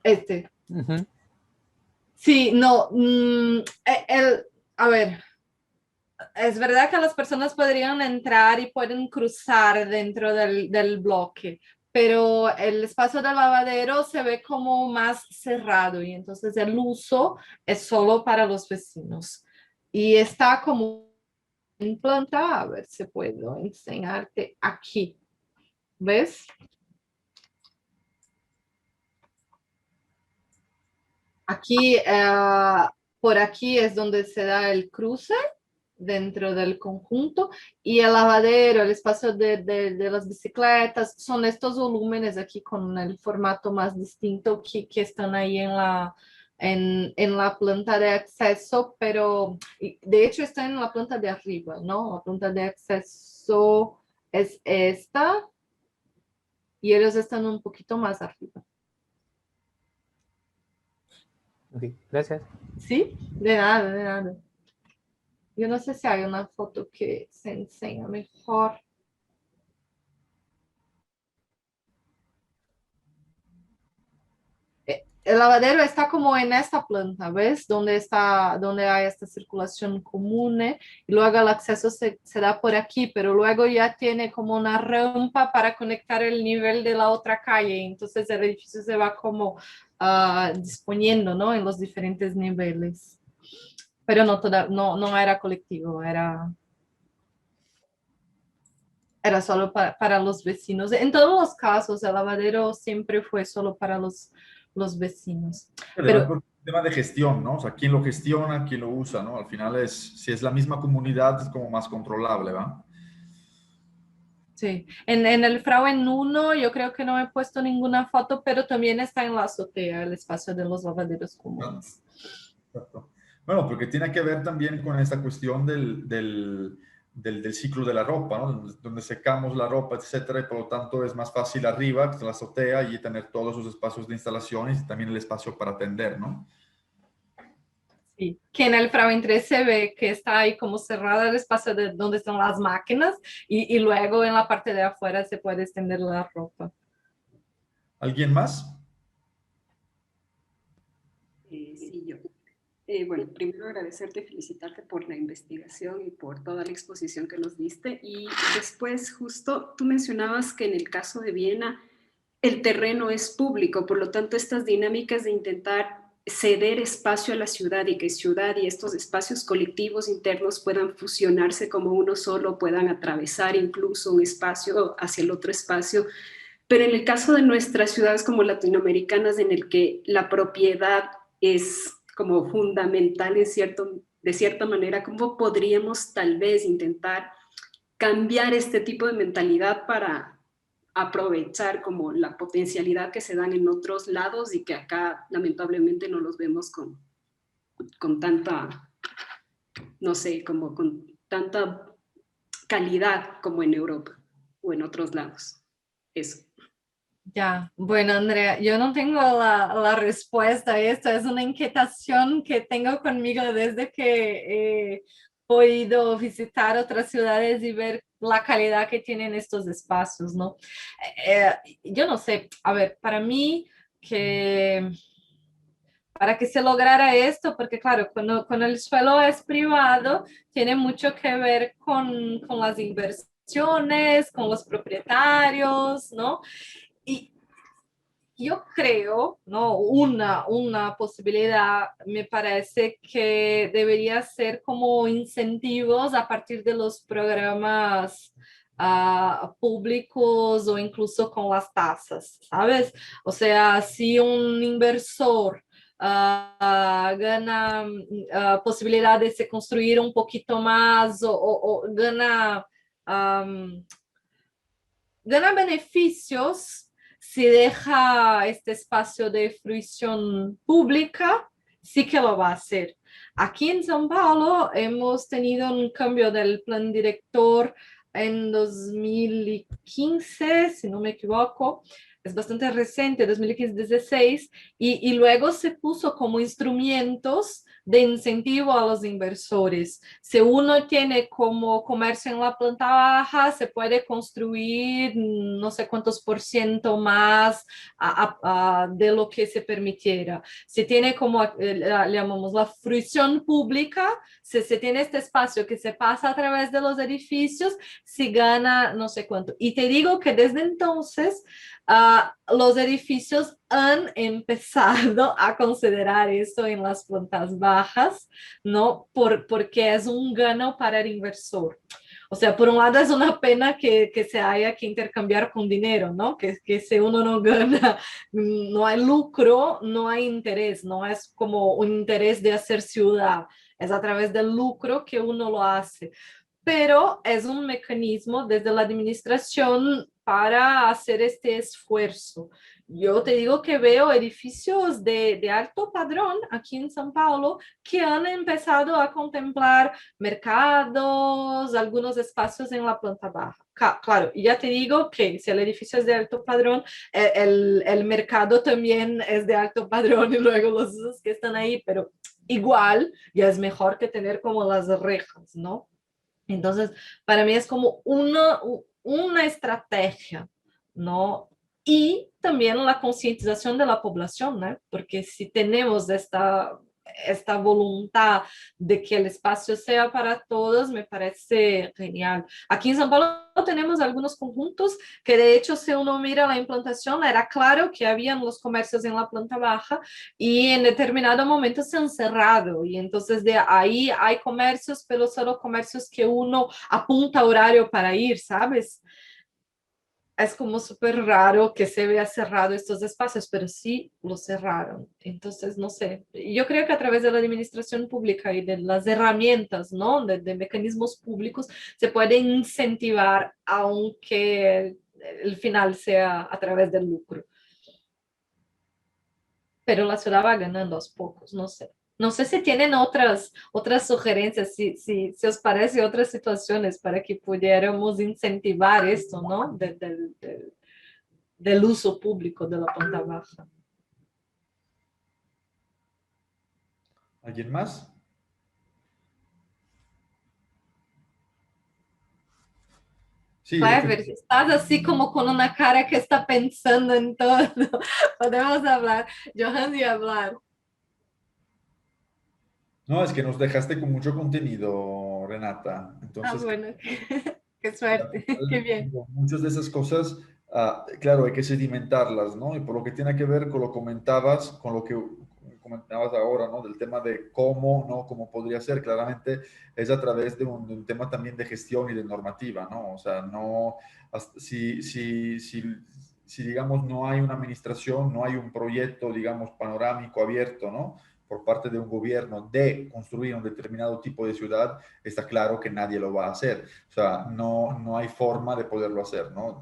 Este. Uh-huh. Sí, no. A ver, es verdad que las personas podrían entrar y pueden cruzar dentro del bloque, pero el espacio del lavadero se ve como más cerrado y entonces el uso es solo para los vecinos. Y está como en planta, a ver si puedo enseñarte aquí. ¿Ves? Aquí, por aquí es donde se da el cruce dentro del conjunto y el lavadero, el espacio de las bicicletas, son estos volúmenes aquí con el formato más distinto que están ahí en la planta de acceso, pero de hecho está en la planta de arriba, ¿no? La planta de acceso es esta y ellos están un poquito más arriba. Ok, gracias. ¿Sí? De nada, de nada. Yo no sé si hay una foto que se enseña mejor. El lavadero está como en esta planta, ¿ves? Donde hay esta circulación común, ¿eh? Y luego el acceso se da por aquí, pero luego ya tiene como una rampa para conectar el nivel de la otra calle. Entonces el edificio se va como disponiendo, ¿no? En los diferentes niveles. Pero no era colectivo, era solo para los vecinos. En todos los casos, el lavadero siempre fue solo para los vecinos. Además, Pero por un tema de gestión, ¿no? O sea, quién lo gestiona, quién lo usa, ¿no? Al final si es la misma comunidad, es como más controlable, ¿va? sí, en el Frauen 1 yo creo que no he puesto ninguna foto, pero también está en la azotea, el espacio de los lavaderos comunes. Exacto. Bueno, porque tiene que ver también con esta cuestión del ciclo de la ropa, ¿no? Donde secamos la ropa, etcétera, y por lo tanto es más fácil arriba, que es la azotea, y tener todos sus espacios de instalaciones y también el espacio para atender, ¿no? Sí, que en el Frauen 3 se ve que está ahí como cerrada el espacio de donde están las máquinas y luego en la parte de afuera se puede extender la ropa. ¿Alguien más? Sí, yo. Bueno, primero agradecerte y felicitarte por la investigación y por toda la exposición que nos diste. Y después, justo, tú mencionabas que en el caso de Viena el terreno es público, por lo tanto, estas dinámicas de intentar ceder espacio a la ciudad y que ciudad y estos espacios colectivos internos puedan fusionarse como uno solo, puedan atravesar incluso un espacio hacia el otro espacio. Pero en el caso de nuestras ciudades como latinoamericanas, en el que la propiedad es como fundamental de cierta manera, ¿cómo podríamos tal vez intentar cambiar este tipo de mentalidad para aprovechar como la potencialidad que se dan en otros lados y que acá lamentablemente no los vemos con tanta, no sé, como con tanta calidad como en Europa o en otros lados. Eso. Ya, bueno, Andrea, yo no tengo la respuesta a esto, es una inquietación que tengo conmigo desde que he podido visitar otras ciudades y ver la calidad que tienen estos espacios, ¿no? Eh, yo no sé, a ver, para mí que para que se lograra esto, porque claro, cuando el suelo es privado, tiene mucho que ver con las inversiones, con los propietarios, ¿no? Y yo creo, ¿no? Una posibilidad me parece que debería ser como incentivos a partir de los programas públicos o incluso con las tasas, ¿sabes? O sea, si un inversor gana posibilidad de se construir un poquito más o gana, gana beneficios si deja este espacio de fruición pública, sí que lo va a hacer. Aquí en São Paulo hemos tenido un cambio del plan director en 2015, si no me equivoco, es bastante reciente, 2015-16, y luego se puso como instrumentos de incentivo a los inversores. Si uno tiene como comercio en la planta baja, se puede construir no sé cuántos % más de lo que se permitiera. Si tiene como, le llamamos la fruición pública, si se tiene este espacio que se pasa a través de los edificios, se gana no sé cuánto. Y te digo que desde entonces los edificios han empezado a considerar eso en las plantas bajas, ¿no? Porque es un gano para el inversor. O sea, por un lado es una pena que se haya que intercambiar con dinero, ¿no? Que si uno no gana, no hay lucro, no hay interés, no es como un interés de hacer ciudad, es a través del lucro que uno lo hace. Pero es un mecanismo desde la administración para hacer este esfuerzo. Yo te digo que veo edificios de alto padrón aquí en São Paulo que han empezado a contemplar mercados, algunos espacios en la planta baja. Claro, y ya te digo que si el edificio es de alto padrón, el mercado también es de alto padrón y luego los usos que están ahí, pero igual ya es mejor que tener como las rejas, ¿no? Entonces, para mí es como una estrategia, ¿no? Y también la concientización de la población, ¿no? Porque si tenemos esta voluntad de que el espacio sea para todos, me parece genial. Aquí en São Paulo tenemos algunos conjuntos que de hecho si uno mira la implantación, era claro que habían los comercios en la planta baja y en determinado momento se han cerrado y entonces de ahí hay comercios, pero solo comercios que uno apunta horario para ir, ¿sabes? Es como súper raro que se vea cerrado estos espacios, pero sí los cerraron. Entonces, no sé, yo creo que a través de la administración pública y de las herramientas, ¿no? De mecanismos públicos, se puede incentivar, aunque el final sea a través del lucro. Pero la ciudad va ganando a pocos, no sé. No sé si tienen otras sugerencias, si os parece otras situaciones para que pudiéramos incentivar esto, ¿no? Del uso público de la planta baja. ¿Alguien más? Sí, Clever, estás así como con una cara que está pensando en todo. Podemos hablar. Johan y hablar. no, es que nos dejaste con mucho contenido, Renata. Entonces, Bueno, qué suerte, qué bien. muchas de esas cosas, claro, hay que sedimentarlas, ¿no? Y por lo que tiene que ver con lo comentabas, con lo que comentabas ahora, ¿no? Del tema de cómo, ¿no? Cómo podría ser, claramente es a través de un tema también de gestión y de normativa, ¿no? O sea, no, si, digamos, no hay una administración, no hay un proyecto, digamos, panorámico, abierto, ¿no? Por parte de un gobierno de construir un determinado tipo de ciudad, está claro que nadie lo va a hacer. O sea, no hay forma de poderlo hacer, ¿no?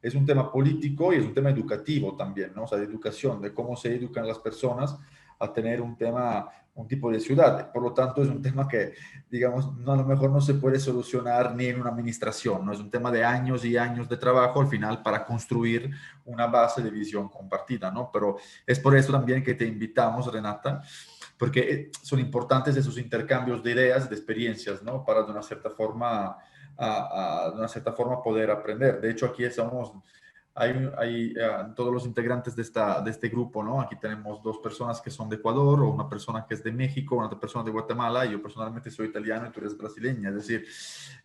Es un tema político y es un tema educativo también, ¿no? O sea, de educación, de cómo se educan las personas a tener un tema un tipo de ciudad. Por lo tanto, es un tema que, digamos, no, a lo mejor no se puede solucionar ni en una administración, ¿no? Es un tema de años y años de trabajo al final para construir una base de visión compartida, ¿no? Pero es por eso también que te invitamos, Renata, porque son importantes esos intercambios de ideas, de experiencias, ¿no? Para de una cierta forma, de una cierta forma poder aprender. De hecho, aquí estamos hay todos los integrantes de este grupo, ¿no? Aquí tenemos dos personas que son de Ecuador, o una persona que es de México, una otra persona de Guatemala, y yo personalmente soy italiano y tú eres brasileña. Es decir,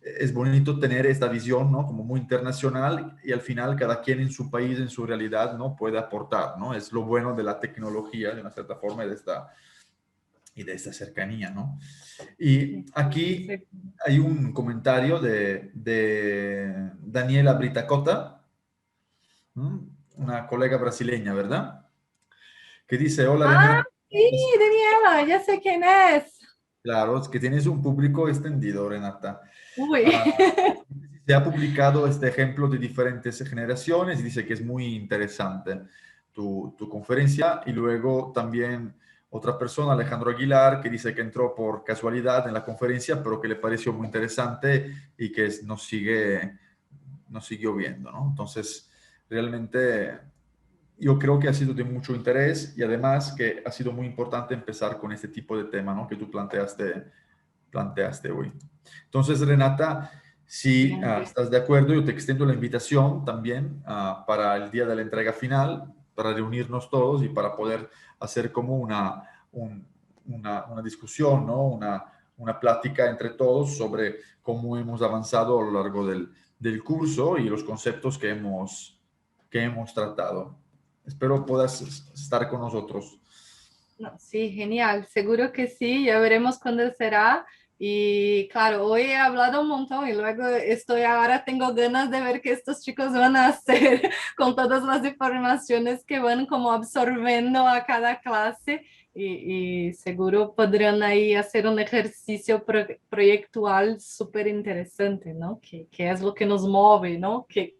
es bonito tener esta visión, ¿no? Como muy internacional, y al final cada quien en su país, en su realidad, ¿no? Puede aportar, ¿no? Es lo bueno de la tecnología, de una cierta forma, y de esta cercanía, ¿no? Y aquí hay un comentario de Daniela Britacota, una colega brasileña, ¿verdad? Que dice, hola Ah, Renata. sí, Daniela, ya sé quién es. Claro, es que tienes un público extendido, Renata. Uy. Se ha publicado este ejemplo de diferentes generaciones y dice que es muy interesante tu conferencia. Y luego también otra persona, Alejandro Aguilar, que dice que entró por casualidad en la conferencia, pero que le pareció muy interesante y que nos siguió viendo, ¿no? Entonces, realmente yo creo que ha sido de mucho interés y además que ha sido muy importante empezar con este tipo de tema, ¿no? Que tú planteaste hoy. Entonces, Renata, si estás de acuerdo, yo te extiendo la invitación también para el día de la entrega final, para reunirnos todos y para poder hacer como una discusión, ¿no? Una plática entre todos sobre cómo hemos avanzado a lo largo del curso y los conceptos que hemos tratado. Espero puedas estar con nosotros. No, sí, genial. Seguro que sí. Ya veremos cuándo será. Y claro, hoy he hablado un montón y luego ahora tengo ganas de ver qué estos chicos van a hacer con todas las informaciones que van como absorbiendo a cada clase y seguro podrán ahí hacer un ejercicio proyectual súper interesante, ¿no? Que es lo que nos mueve, ¿no? Que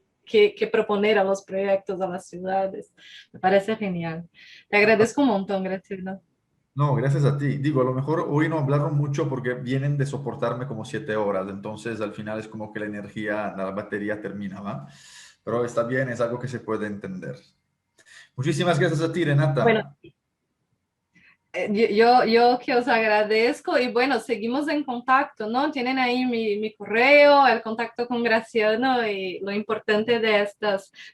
proponer a los proyectos, a las ciudades. Me parece genial. Te agradezco un montón, Graciela. No, gracias a ti. Digo, a lo mejor hoy no hablaron mucho porque vienen de soportarme como 7 horas, entonces al final es como que la energía, la batería termina, ¿va? Pero está bien, es algo que se puede entender. Muchísimas gracias a ti, Bueno, Renata. yo que os agradezco y bueno, seguimos en contacto, ¿no? Tienen ahí mi correo, el contacto con Graciano y lo importante de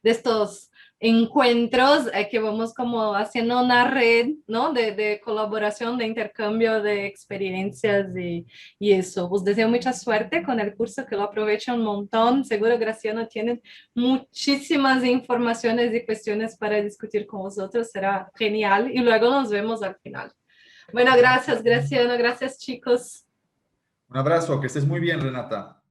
estos encuentros es que vamos como haciendo una red, ¿no? De colaboración, de intercambio de experiencias y eso. Os deseo mucha suerte con el curso, que lo aprovechen un montón. Seguro Graciano tiene muchísimas informaciones y cuestiones para discutir con vosotros. Será genial y luego nos vemos al final. Bueno, gracias, Graciano. Gracias, chicos. Un abrazo, que estés muy bien, Renata.